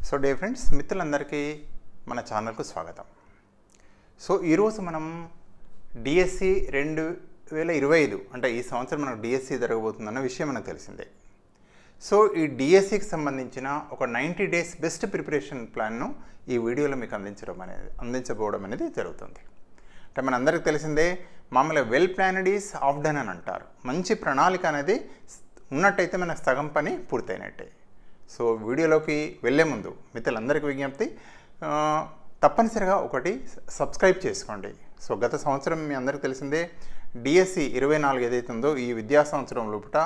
So day friends, మిత్రులందరికీ మన ఛానల్కు స్వాగతం. సో ఈరోజు మనం డిఎస్సి 2025 అంటే ఈ సంవత్సరం మనకు డిఎస్సి జరగబోతుందన్న విషయం మనకు తెలిసిందే. సో ఈ డిఎస్సికి సంబంధించిన ఒక 90 డేస్ బెస్ట్ ప్రిపరేషన్ ప్లాన్ను ఈ వీడియోలో మీకు అందించబోవడం అనేది జరుగుతుంది. అంటే మనందరికీ తెలిసిందే, మామూలుగా well planned is half done అని అంటారు. మంచి ప్రణాళిక అనేది ఉన్నట్టయితే మనకు సగం పని పూర్తయినట్టే. సో వీడియోలోకి వెళ్ళే ముందు మిత్రులందరికీ విజ్ఞప్తి, తప్పనిసరిగా ఒకటి సబ్స్క్రైబ్ చేసుకోండి. సో గత సంవత్సరం మీ అందరికీ తెలిసిందే, డిఎస్సి 24 ఏదైతే ఉందో ఈ విద్యా సంవత్సరం లోపల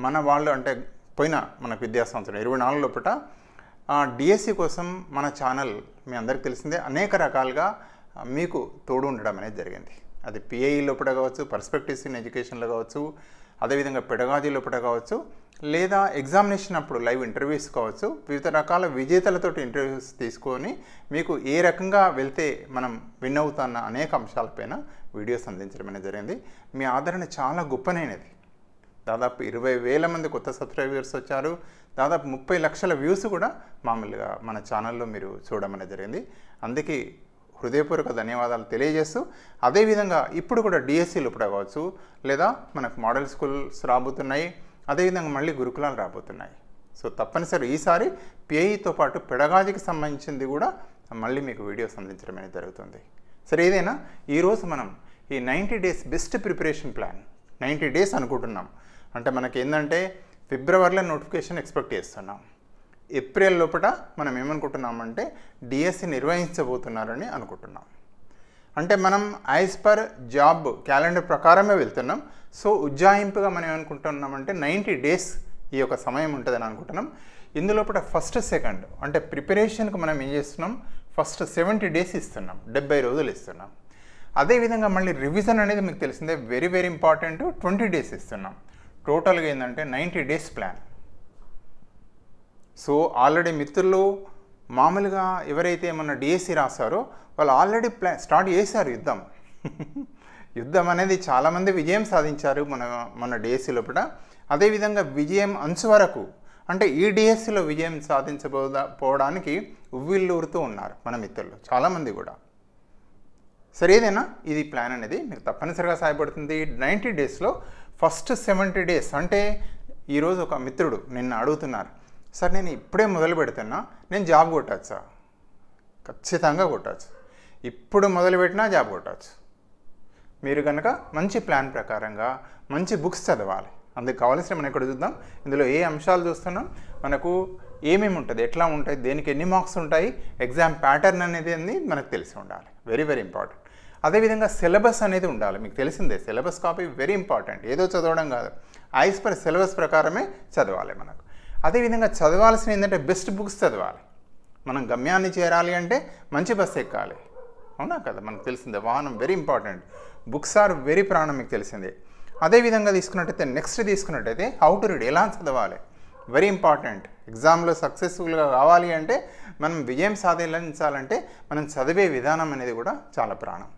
మన వాళ్ళు అంటే పోయిన మనకు విద్యా సంవత్సరం 24 లోపల డిఎస్సి కోసం మన ఛానల్ మీ అందరికీ తెలిసిందే అనేక రకాలుగా మీకు తోడు ఉండడం అనేది జరిగింది. అది పిఐఈ లోపల కావచ్చు, పర్స్పెక్టివ్స్ ఇన్ ఎడ్యుకేషన్లో కావచ్చు, అదేవిధంగా పెడగాజీ లోపల కావచ్చు, లేదా ఎగ్జామినేషన్ అప్పుడు లైవ్ ఇంటర్వ్యూస్ కావచ్చు, వివిధ రకాల విజేతలతో ఇంటర్వ్యూస్ తీసుకొని మీకు ఏ రకంగా వెళ్తే మనం విన్ అవుతున్న అనేక అంశాలపైన వీడియోస్ అందించడం అనేది జరిగింది. మీ ఆదరణ చాలా గొప్పనైనది. దాదాపు 20,000 మంది కొత్త సబ్స్క్రైబర్స్ వచ్చారు. దాదాపు 30 లక్షల వ్యూస్ కూడా మామూలుగా మన ఛానల్లో మీరు చూడడం అనేది జరిగింది. అందుకే హృదయపూర్వక ధన్యవాదాలు తెలియజేస్తూ, అదేవిధంగా ఇప్పుడు కూడా డిఎస్సి లోపల కావచ్చు, లేదా మనకు మోడల్ స్కూల్స్ రాబోతున్నాయి, అదేవిధంగా మళ్ళీ గురుకులాలు రాబోతున్నాయి. సో తప్పనిసరి ఈసారి పిఐఈతో పాటు పెడగాజీకి సంబంధించింది కూడా మళ్ళీ మీకు వీడియోస్ అందించడం అనేది జరుగుతుంది. సరే, ఏదైనా ఈరోజు మనం ఈ 90 days best preparation plan 90 days అనుకుంటున్నాం. అంటే మనకి ఏంటంటే ఫిబ్రవరిలో నోటిఫికేషన్ ఎక్స్పెక్ట్ చేస్తున్నాం. ఏప్రిల్ లోపల మనం ఏమనుకుంటున్నామంటే డిఎస్సి నిర్వహించబోతున్నారని అనుకుంటున్నాం. అంటే మనం యాజ్ పర్ జాబ్ క్యాలెండర్ ప్రకారమే వెళ్తున్నాం. సో ఉజ్జాయింపుగా మనం ఏమనుకుంటున్నామంటే 90 డేస్ ఈ యొక్క సమయం ఉంటుందని అనుకుంటున్నాం. ఇందులోపల ఫస్ట్ సెకండ్ అంటే ప్రిపరేషన్కి మనం ఏం చేస్తున్నాం, ఫస్ట్ 70 డేస్ ఇస్తున్నాం, 70 రోజులు ఇస్తున్నాం. అదేవిధంగా మళ్ళీ రివిజన్ అనేది మీకు తెలిసిందే, వెరీ వెరీ ఇంపార్టెంట్, 20 డేస్ ఇస్తున్నాం. టోటల్గా ఏంటంటే 90 డేస్ ప్లాన్. సో ఆల్రెడీ మిత్రులు మామూలుగా ఎవరైతే మన డిఎస్సి రాస్తారో వాళ్ళు ఆల్రెడీ స్టార్ట్ చేశారు యుద్ధం అనేది చాలామంది విజయం సాధించారు మన డిఎస్సి లోపల. అదేవిధంగా విజయం అంచు వరకు అంటే ఈ డిఎస్సిలో విజయం సాధించబోవడానికి ఉవ్విళ్ళూరుతూ ఉన్నారు మన మిత్రులు చాలామంది కూడా. సరే, ఏదైనా ఇది ప్లాన్ అనేది మీకు తప్పనిసరిగా సహాయపడుతుంది. 90 డేస్లో ఫస్ట్ 70 డేస్ అంటే ఈరోజు ఒక మిత్రుడు నిన్న అడుగుతున్నారు, సార్ నేను ఇప్పుడే మొదలు పెడుతున్నా, నేను జాబ్ కొట్టచ్చా? ఖచ్చితంగా కొట్టచ్చు. ఇప్పుడు మొదలుపెట్టినా జాబ్ కొట్టచ్చు. మీరు కనుక మంచి ప్లాన్ ప్రకారంగా మంచి బుక్స్ చదవాలి. అందుకు కావాల్సిన మనం ఇక్కడ చూద్దాం. ఇందులో ఏ అంశాలు చూస్తున్నాం, మనకు ఏమేమి ఉంటుంది, ఎట్లా ఉంటుంది, దేనికి ఎన్ని మార్క్స్ ఉంటాయి, ఎగ్జామ్ ప్యాటర్న్ అనేది మనకు తెలిసి ఉండాలి. Very very important. అదేవిధంగా సిలబస్ అనేది ఉండాలి. మీకు తెలిసిందే, సిలబస్ కాపీ వెరీ ఇంపార్టెంట్. ఏదో చదవడం కాదు, యాజ్ పర్ సిలబస్ ప్రకారమే చదవాలి మనకు. అదేవిధంగా చదవాల్సిన ఏంటంటే బెస్ట్ బుక్స్ చదవాలి. మనం గమ్యాన్ని చేరాలి అంటే మంచి బస్సు ఎక్కాలి, అవునా కదా, మనకు తెలిసిందే. వాహనం very important, books are very ప్రాణం, మీకు తెలిసిందే. అదేవిధంగా తీసుకున్నట్టయితే హౌ టు రీడ్, ఎలా చదవాలి, వెరీ ఇంపార్టెంట్. ఎగ్జామ్లో సక్సెస్ఫుల్గా కావాలి అంటే, మనం విజయం సాధించాలంటే మనం చదివే విధానం అనేది కూడా చాలా ప్రాణం.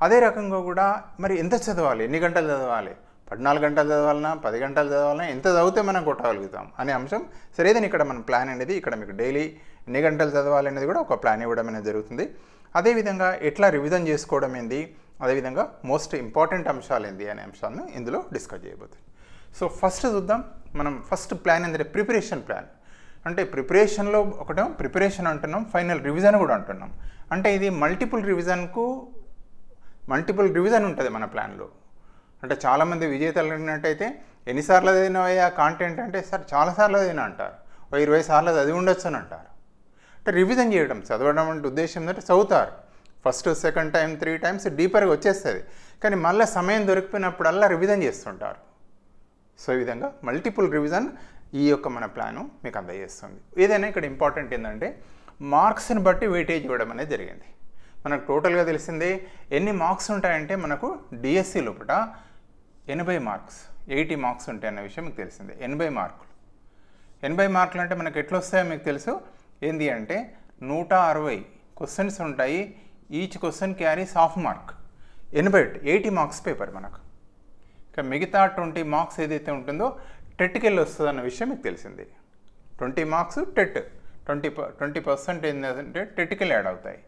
అదే రకంగా కూడా మరి ఎంత చదవాలి, ఎన్ని గంటలు చదవాలి, 14 గంటలు చదవాలన్నా 10 గంటలు చదవాలన్నా ఎంత చదివితే మనం కొట్టగలుగుతాం అనే అంశం. సరేదని ఇక్కడ మన ప్లాన్ అనేది ఇక్కడ మీకు డైలీ ఎన్ని గంటలు చదవాలి అనేది కూడా ఒక ప్లాన్ ఇవ్వడం అనేది జరుగుతుంది. అదేవిధంగా ఎట్లా రివిజన్ చేసుకోవడం ఏంది, అదేవిధంగా మోస్ట్ ఇంపార్టెంట్ అంశాలు ఏంది అనే అంశాలను ఇందులో డిస్కస్ చేయబోతుంది. సో ఫస్ట్ చూద్దాం. మనం ఫస్ట్ ప్లాన్ ఏంటంటే ప్రిపరేషన్ ప్లాన్. అంటే ప్రిపరేషన్లో ఒకటేమో ప్రిపరేషన్ అంటున్నాం, ఫైనల్ రివిజన్ కూడా అంటున్నాం. అంటే ఇది మల్టిపుల్ రివిజన్ ఉంటుంది మన ప్లాన్లో. అంటే చాలామంది విజేతలు అడిగినట్టయితే ఎన్నిసార్లు చదివినావయ్యా కాంటెంట్ అంటే, సార్ చాలాసార్లు చదివినా అంటారు, 20 సార్లు చదివి ఉండొచ్చు అని అంటారు. అంటే రివిజన్ చేయడం, చదవడం అంటే ఉద్దేశం ఏంటంటే చదువుతారు, ఫస్ట్ సెకండ్ టైం 3 టైమ్స్ డీపర్గా వచ్చేస్తుంది, కానీ మళ్ళీ సమయం దొరికిపోయినప్పుడల్లా రివిజన్ చేస్తుంటారు. సో ఈ విధంగా మల్టిపుల్ రివిజన్ ఈ యొక్క మన ప్లాను మీకు అందజేస్తుంది. ఏదైనా ఇక్కడ ఇంపార్టెంట్ ఏంటంటే మార్క్స్ని బట్టి వెయిటేజ్ ఇవ్వడం అనేది జరిగింది. మనకు టోటల్గా తెలిసిందే ఎన్ని మార్క్స్ ఉంటాయంటే, మనకు డిఎస్సి లోపల 80 మార్క్స్ 80 మార్క్స్ ఉంటాయన్న విషయం మీకు తెలిసిందే. 80 మార్కులు 80 మార్కులు అంటే మనకు ఎట్లా వస్తాయో మీకు తెలుసు. ఏంటి అంటే 160 క్వశ్చన్స్ ఉంటాయి, each question carries half mark. 80 marks paper మనకు. ఇక మిగతా 20 మార్క్స్ ఏదైతే ఉంటుందో టెట్కి వెళ్ళి వస్తుంది అన్న విషయం మీకు తెలిసింది. 20 మార్క్స్ టెట్, 20% ఏంటంటే టెటికల్ యాడ్ అవుతాయి.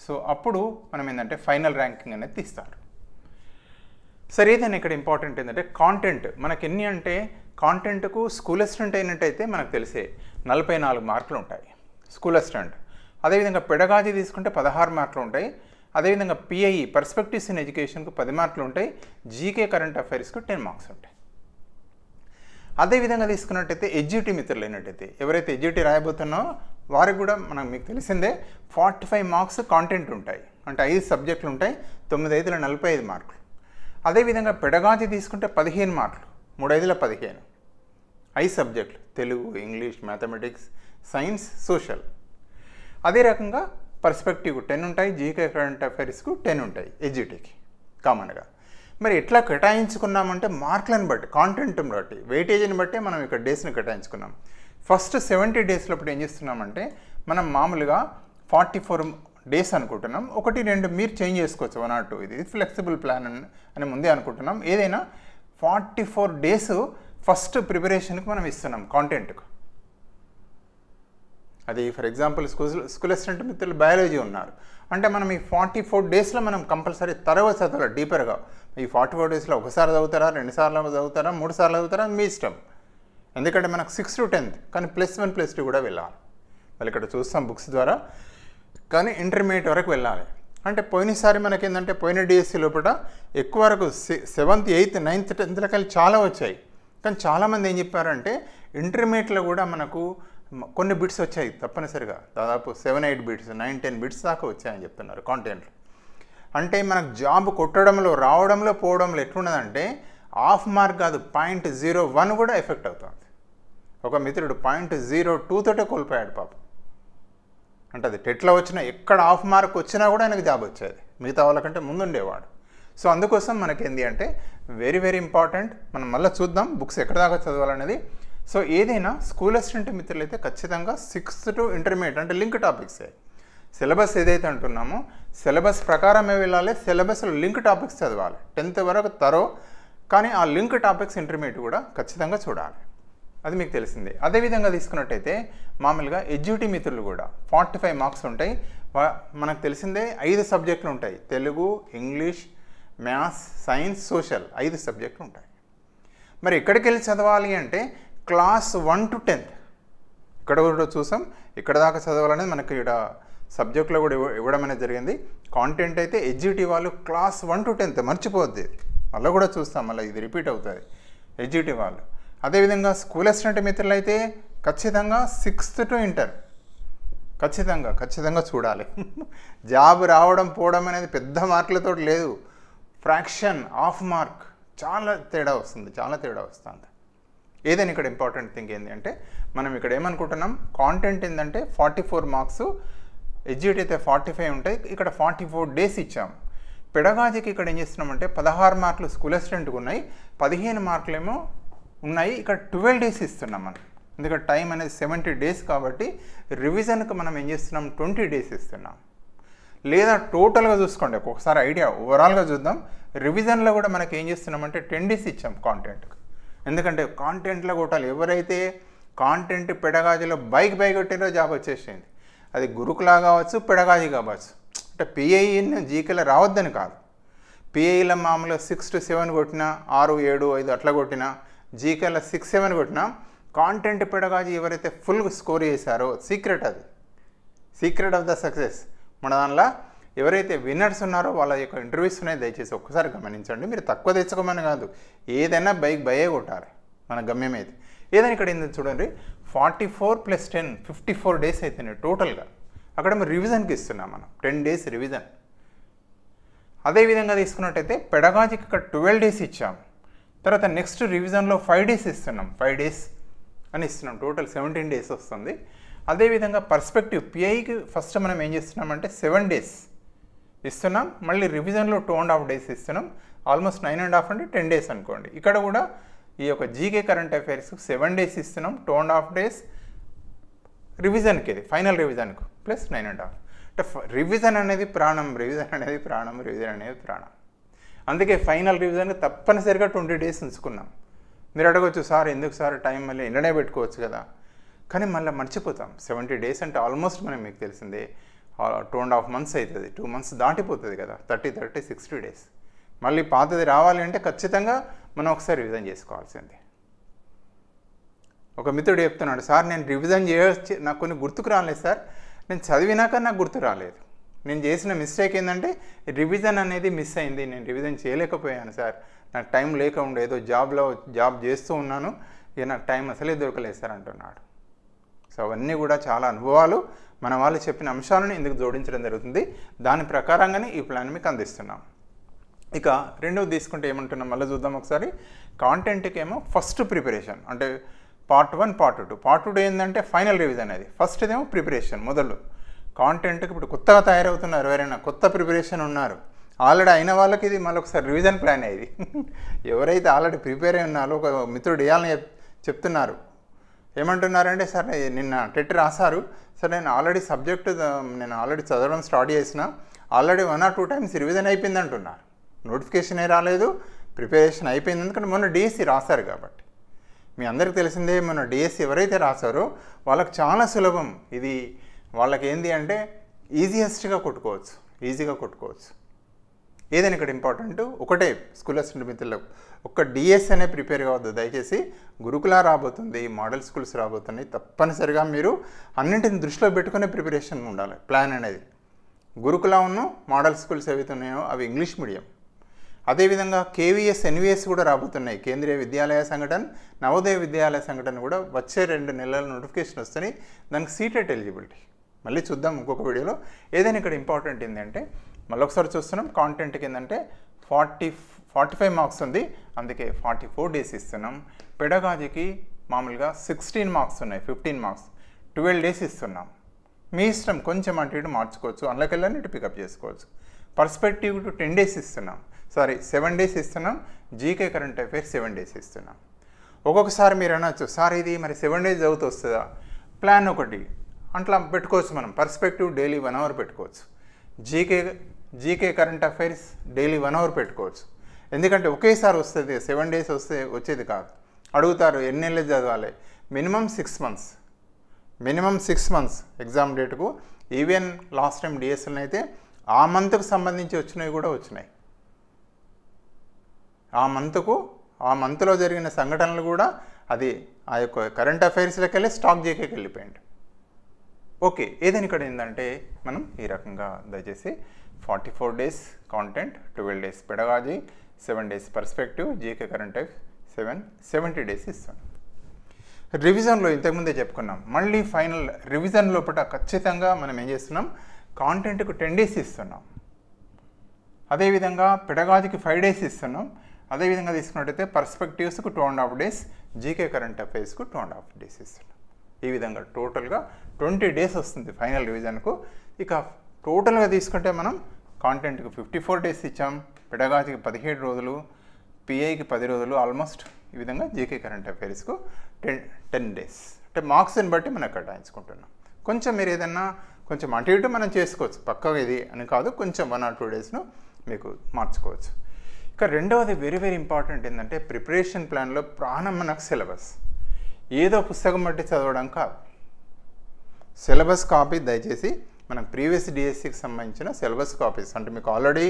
సో అప్పుడు మనం ఏంటంటే ఫైనల్ ర్యాంకింగ్ అనేది తీస్తారు. సరే, ఏదైనా ఇక్కడ ఇంపార్టెంట్ ఏంటంటే కాంటెంట్ మనకి ఎన్ని అంటే కాంటెంట్కు స్కూల్ అసిస్టెంట్ అయినట్టయితే మనకు తెలిసే 44 మార్కులు ఉంటాయి స్కూల్ అసిస్టెంట్. అదేవిధంగా పెడగాజీ తీసుకుంటే 16 మార్కులు ఉంటాయి. అదేవిధంగా పిఐఈ పర్స్పెక్టివ్స్ ఇన్ ఎడ్యుకేషన్కు 10 మార్కులు ఉంటాయి. జీకే కరెంట్ అఫైర్స్కు 10 మార్క్స్ ఉంటాయి. అదేవిధంగా తీసుకున్నట్టయితే ఎడ్జిటీ మిత్రులు అయినట్టయితే ఎవరైతే ఎడ్జిటీ రాయబోతున్నారో వారికి కూడా మీకు తెలిసిందే 45 మార్క్స్ కాంటెంట్ ఉంటాయి. అంటే 5 సబ్జెక్టులు ఉంటాయి. 9 5 45 మార్కులు. అదేవిధంగా పెడగాజీ తీసుకుంటే 15 మార్కులు, 3 5 15, 5 సబ్జెక్టులు Telugu, English, mathematics, science, social. అదే రకంగా పర్స్పెక్టివ్ 10 ఉంటాయి. జీకే కరెంట్ అఫైర్స్కు 10 ఉంటాయి ఎడ్జిటీకి కామన్గా. మరి ఎట్లా కేటాయించుకున్నామంటే మార్కులను బట్టి, కాంటెంట్ని బట్టి, వెయిటేజ్ని బట్టి మనం ఇక్కడ డేస్ని కేటాయించుకున్నాం. ఫస్ట్ 70 డేస్ లోపల ఏం చేస్తున్నామంటే మనం మామూలుగా 44 డేస్ అనుకుంటున్నాం. 1 2 మీరు చేంజ్ చేసుకోవచ్చు, 1 or 2. ఇది ఫ్లెక్సిబుల్ ప్లాన్ అని ముందే అనుకుంటున్నాం. ఏదైనా 44 డేస్ ఫస్ట్ ప్రిపరేషన్కి మనం ఇస్తున్నాం కాంటెంట్కు. అది ఫర్ ఎగ్జాంపుల్ స్కూల్ అసిస్టెంట్ మిత్రులు బయాలజీ ఉన్నారు అంటే మనం ఈ 44 డేస్లో మనం కంపల్సరీ తరవ చదవాలి డీపర్గా. ఈ 44 డేస్లో ఒకసారి చదువుతారా, 2 సార్లు చదువుతారా, 3 సార్లు చదువుతారా, మీ ఇష్టం. ఎందుకంటే మనకు 6 to 10th కానీ +1 +2 కూడా వెళ్ళాలి. మళ్ళీ ఇక్కడ చూస్తాం బుక్స్ ద్వారా. కానీ ఇంటర్మీడియట్ వరకు వెళ్ళాలి. అంటే పోయినసారి మనకేంటంటే పోయిన డిఎస్సి లోపల ఎక్కువ వరకు 7th 8th 9th 10th కలిసి చాలా వచ్చాయి. కానీ చాలామంది ఏం చెప్పారంటే ఇంటర్మీడియట్లో కూడా మనకు కొన్ని బిట్స్ వచ్చాయి తప్పనిసరిగా, దాదాపు 7-8 బిట్స్ 9-10 బిట్స్ దాకా వచ్చాయని చెప్తున్నారు కాంటెంట్లో. అంటే మనకు జాబ్ కొట్టడంలో, రావడంలో, పోవడంలో ఎట్లున్నదంటే హాఫ్ మార్క్ కాదు 0.01 కూడా ఎఫెక్ట్ అవుతుంది. ఒక మిత్రుడు 0.02 తోటే కోల్పోయాడు పాపం. అంటే అది టెట్లో వచ్చినా ఎక్కడ హాఫ్ మార్క్ వచ్చినా కూడా ఆయనకు జాబ్ వచ్చేది, మిగతా వాళ్ళకంటే ముందుండేవాడు. సో అందుకోసం మనకేంది అంటే వెరీ వెరీ ఇంపార్టెంట్. మనం మళ్ళీ చూద్దాం బుక్స్ ఎక్కడ దాకా చదవాలనేది. సో ఏదైనా స్కూల్ అసిస్టెంట్ మిత్రులు అయితే ఖచ్చితంగా 6th to ఇంటర్మీడియట్ అంటే లింక్ టాపిక్సే. సిలబస్ ఏదైతే అంటున్నామో సిలబస్ ప్రకారమే వెళ్ళాలి. సిలబస్లో లింక్ టాపిక్స్ చదవాలి. 10th వరకు తరో, కానీ ఆ లింక్ టాపిక్స్ ఇంటర్మీడియట్ కూడా ఖచ్చితంగా చూడాలి. అది మీకు తెలిసిందే. అదేవిధంగా తీసుకున్నట్టయితే మామూలుగా ఎడ్జిటీ మిత్రులు కూడా 45 మార్క్స్ ఉంటాయి. మనకు తెలిసిందే 5 సబ్జెక్టులు ఉంటాయి. Telugu, English, maths, science, social 5 సబ్జెక్టులు ఉంటాయి. మరి ఎక్కడికి వెళ్ళి చదవాలి అంటే క్లాస్ 1 to 10th ఇక్కడ కూడా చూసాం. ఇక్కడ దాకా చదవాలనేది మనకి ఇక్కడ సబ్జెక్టులో కూడా ఇవ్వడం అనేది జరిగింది. కాంటెంట్ అయితే ఎడ్జిటీ వాళ్ళు క్లాస్ 1 to 10th మర్చిపోద్ది. మళ్ళీ కూడా చూస్తాం, మళ్ళీ ఇది రిపీట్ అవుతుంది ఎడ్జిటీ వాళ్ళు. అదేవిధంగా స్కూల్ అసిస్టెంట్ మిత్రులు అయితే ఖచ్చితంగా 6th to ఇంటర్ ఖచ్చితంగా చూడాలి. జాబ్ రావడం పోవడం అనేది పెద్ద మార్కులతో లేదు. ఫ్రాక్షన్, హాఫ్ మార్క్ చాలా తేడా వస్తుంది. ఏదైనా ఇక్కడ ఇంపార్టెంట్ థింగ్ ఏంటి అంటే మనం ఇక్కడ ఏమనుకుంటున్నాం, కాంటెంట్ ఏంటంటే 44 మార్క్స్, ఎడ్జిటీ అయితే 45 ఉంటాయి. ఇక్కడ 44 డేస్ ఇచ్చాం. పెడగాజీకి ఇక్కడ ఏం చేస్తున్నామంటే 16 మార్కులు స్కూల్ అసిస్టెంట్కి ఉన్నాయి, 15 మార్కులు ఏమో ఉన్నాయి. ఇక్కడ 12 డేస్ ఇస్తున్నాం మనం. ఎందుకంటే టైం అనేది 70 డేస్ కాబట్టి రివిజన్కి మనం ఏం చేస్తున్నాం 20 డేస్ ఇస్తున్నాం. లేదా టోటల్గా చూసుకోండి, ఒక్కొక్కసారి ఐడియా ఓవరాల్గా చూద్దాం. రివిజన్లో కూడా మనకి ఏం చేస్తున్నామంటే 10 డేస్ ఇచ్చాం కాంటెంట్కి. ఎందుకంటే కాంటెంట్లో కొట్టాలి. ఎవరైతే కాంటెంట్ పెడగాజీలో బైక్ కొట్టినో జాబ్ వచ్చేసింది. అది గురుకులా కావచ్చు, పెడగాజీ కావచ్చు. అంటే పిఐఈని జీకేలో రావద్దని కాదు. పిఐఈలో మామూలుగా 6 to 7 కొట్టినా, 6 7 5 అట్లా కొట్టినా, జీకేలో 6 7 కొట్టినా, కాంటెంట్ పెడగాజీ ఎవరైతే ఫుల్ స్కోర్ చేశారో సీక్రెట్ ఆఫ్ ద సక్సెస్. మన దానిలో ఎవరైతే విన్నర్స్ ఉన్నారో వాళ్ళ యొక్క ఇంటర్వ్యూస్ ఉన్నాయి, దయచేసి ఒక్కసారి గమనించండి. మీరు తక్కువ తెచ్చుకోమని కాదు, ఏదైనా బయే కొట్టాలి మన గమ్యం అయితే. ఏదైనా ఇక్కడ ఏంటంటే చూడండి 44 + 10 54 డేస్ అయితేనే టోటల్గా. అక్కడ మేము రివిజన్కి ఇస్తున్నాం మనం 10 డేస్ రివిజన్. అదేవిధంగా తీసుకున్నట్టయితే పెడగాజీకి ఇక్కడ 12 డేస్ ఇచ్చాం. తర్వాత నెక్స్ట్ రివిజన్లో 5 డేస్ ఇస్తున్నాం, 5 డేస్ అని ఇస్తున్నాం. టోటల్ 17 డేస్ వస్తుంది. అదేవిధంగా పర్స్పెక్టివ్ పిఐకి ఫస్ట్ మనం ఏం చేస్తున్నామంటే 7 డేస్ ఇస్తున్నాం. మళ్ళీ రివిజన్లో 2.5 డేస్ ఇస్తున్నాం. ఆల్మోస్ట్ 9.5 అంటే 10 డేస్ అనుకోండి. ఇక్కడ కూడా ఈ యొక్క జీకే కరెంట్ అఫైర్స్ 7 డేస్ ఇస్తున్నాం, 2.5 డేస్ రివిజన్కి, ఇది ఫైనల్ రివిజన్కు ప్లస్ 9.5. అంటే రివిజన్ అనేది ప్రాణం. అందుకే ఫైనల్ రివిజన్కి తప్పనిసరిగా 20 డేస్ ఉంచుకున్నాం. మీరు అడగవచ్చు, సార్ ఎందుకు సార్ టైం మళ్ళీ ఎండనే పెట్టుకోవచ్చు కదా. కానీ మళ్ళీ మర్చిపోతాం. 70 డేస్ అంటే ఆల్మోస్ట్ మనం మీకు తెలిసిందే 2.5 months అవుతుంది, 2 months దాటిపోతుంది కదా, 30 60 డేస్. మళ్ళీ పాతది రావాలి అంటే ఖచ్చితంగా మనం ఒకసారి రివిజన్ చేసుకోవాల్సిందే. ఒక మిత్రుడు చెప్తున్నాడు, సార్ నేను రివిజన్ చేయొచ్చు, నాకు కొన్ని గుర్తుకు రాలేదు సార్, నేను చదివినాక నాకు గుర్తు రాలేదు. నేను చేసిన మిస్టేక్ ఏంటంటే రివిజన్ అనేది మిస్ అయింది, నేను రివిజన్ చేయలేకపోయాను సార్, నాకు టైం లేక ఉండే, ఏదో జాబ్ చేస్తూ ఉన్నాను, ఇక నాకు టైం అసలే దొరకలేదు సార్ అంటున్నాడు. సో అవన్నీ కూడా చాలా అనుభవాలు, మన వాళ్ళు చెప్పిన అంశాలను ఇందుకు జోడించడం జరుగుతుంది. దాని ప్రకారంగానే ఈ ప్లాన్ మీకు అందిస్తున్నాం. ఇక రెండవది తీసుకుంటే ఏమంటున్నాం మళ్ళీ చూద్దాం ఒకసారి. కాంటెంట్కి ఏమో ఫస్ట్ ప్రిపరేషన్ అంటే Part 1 Part 2. Part 2 ఏంటంటే ఫైనల్ రివిజన్. అది ఫస్ట్ ఏమో ప్రిపరేషన్ మొదలు. కాంటెంట్కి ఇప్పుడు కొత్తగా తయారవుతున్నారు, ఎవరైనా కొత్త ప్రిపరేషన్ ఉన్నారు, ఆల్రెడీ అయిన వాళ్ళకి ఇది మళ్ళీ ఒకసారి రివిజన్ ప్లాన్ అయ్యేది. ఎవరైతే ఆల్రెడీ ప్రిపేర్ అయి ఉన్నారో, ఒక మిత్రుడు ఇవ్వాలని చెప్తున్నారు, ఏమంటున్నారంటే సార్ నిన్న టెట్ రాశారు సార్, నేను ఆల్రెడీ చదవడం స్టార్ట్ చేసిన, ఆల్రెడీ 1 or 2 times రివిజన్ అయిపోయింది అంటున్నారు. నోటిఫికేషనే రాలేదు, ప్రిపరేషన్ అయిపోయింది, ఎందుకంటే మొన్న డిఎస్సి రాశారు కాబట్టి. మీ అందరికీ తెలిసిందే, మొన్న డిఎస్సి ఎవరైతే రాశారో వాళ్ళకి చాలా సులభం ఇది. వాళ్ళకి ఏంటి అంటే ఈజీగా కొట్టుకోవచ్చు. ఏదైనా ఇక్కడ ఇంపార్టెంట్ ఒకటే, స్కూల్ అసిస్టెంట్ మిత్రులకు ఒక్క డిఎస్ అనే ప్రిపేర్ కావద్దు దయచేసి. గురుకుల రాబోతుంది, మోడల్ స్కూల్స్ రాబోతున్నాయి, తప్పనిసరిగా మీరు అన్నింటిని దృష్టిలో పెట్టుకునే ప్రిపరేషన్ ఉండాలి ప్లాన్ అనేది. గురుకుల ఉన్న మోడల్ స్కూల్స్ ఏవైతే ఉన్నాయో అవి ఇంగ్లీష్ మీడియం. అదేవిధంగా కేవీఎస్ ఎన్విఎస్ కూడా రాబోతున్నాయి, కేంద్రీయ విద్యాలయ సంఘటన, నవోదయ విద్యాలయ సంఘటన కూడా వచ్చే 2 నెలల నోటిఫికేషన్ వస్తున్నాయి. దానికి సీటెట్ ఎలిజిబిలిటీ మళ్ళీ చూద్దాం ఇంకొక వీడియోలో. ఏదైనా ఇక్కడ ఇంపార్టెంట్ ఏంటంటే మళ్ళీ ఒకసారి చూస్తున్నాం, కాంటెంట్కి ఏంటంటే 45 మార్క్స్ ఉంది, అందుకే 44 days ఇస్తున్నాం. పెడగాజీకి మామూలుగా 16 మార్క్స్ ఉన్నాయి, 15 మార్క్స్, 12 days ఇస్తున్నాం. మీ ఇష్టం, కొంచెం అటు ఇటు మార్చుకోవచ్చు, అందులోకెళ్ళని ఇటు పికప్ చేసుకోవచ్చు. పర్స్పెక్టివ్ టు 10 days ఇస్తున్నాం, 7 days ఇస్తున్నాం. జీకే కరెంట్ అఫైర్స్ 7 days ఇస్తున్నాం. ఒక్కొక్కసారి మీరు అనొచ్చు, సార్ ఇది మరి 7 days చదివితే వస్తుందా? ప్లాన్ ఒకటి అట్లా పెట్టుకోవచ్చు మనం. పర్స్పెక్టివ్ డైలీ 1 hour పెట్టుకోవచ్చు. GK current affairs daily 1 hour పెట్టుకోవచ్చు. ఎందుకంటే ఒకేసారి వస్తుంది, 7 days వచ్చేది కాదు. అడుగుతారు ఎన్ని నెలలు చదవాలి? మినిమం 6 months ఎగ్జామ్ డేట్కు. ఈవెన్ లాస్ట్ టైం డిఎస్ఎల్ని అయితే ఆ మంత్కు సంబంధించి వచ్చినవి కూడా వచ్చినాయి. ఆ మంత్లో జరిగిన సంఘటనలు కూడా అది ఆ యొక్క కరెంట్ అఫైర్స్లోకి వెళ్ళి స్టాక్ జీకేకి వెళ్ళిపోయింది. ఓకే, ఏదైనా ఇక్కడ ఏంటంటే మనం ఈ రకంగా దయచేసి 44 days content, 12 days pedagogy, 7 days perspective, GK current affairs 70 days ఇస్తాం. రివిజన్లో ఇంతకుముందే చెప్పుకున్నాం, మళ్ళీ ఫైనల్ రివిజన్ లోపల ఖచ్చితంగా మనం ఏం చేస్తున్నాం, కాంటెంట్కు 10 days ఇస్తున్నాం. అదేవిధంగా పెడగాజీకి 5 days ఇస్తున్నాం. అదేవిధంగా తీసుకున్నట్టయితే పర్స్పెక్టివ్స్కు 2.5 days, జీకే కరెంట్ అఫైర్స్కు 2.5 days ఇస్తున్నాం. ఈ విధంగా టోటల్గా 20 days వస్తుంది ఫైనల్ రివిజన్కు. ఇక టోటల్గా తీసుకుంటే మనం కాంటెంట్కి 54 days ఇచ్చాం, పెడగాజీకి 17 రోజులు, పిఐకి 10 రోజులు ఆల్మోస్ట్. ఈ విధంగా జీకే కరెంట్ అఫైర్స్కు 10 days. అంటే మార్క్స్ని బట్టి మనం కేటాయించుకుంటున్నాం. కొంచెం మీరు ఏదన్నా కొంచెం అటు ఇటు మనం చేసుకోవచ్చు, పక్కగా ఇది అని కాదు, కొంచెం 1 or 2 daysను మీకు మార్చుకోవచ్చు. ఇక రెండవది వెరీ ఇంపార్టెంట్ ఏంటంటే ప్రిపరేషన్ ప్లాన్లో ప్రాణం మనకు సిలబస్. ఏదో పుస్తకం బట్టి చదవడం కాదు, సిలబస్ కాపీ దయచేసి మనం ప్రీవియస్ డిఎస్సికి సంబంధించిన సిలబస్ కాపీస్ అంటే మీకు ఆల్రెడీ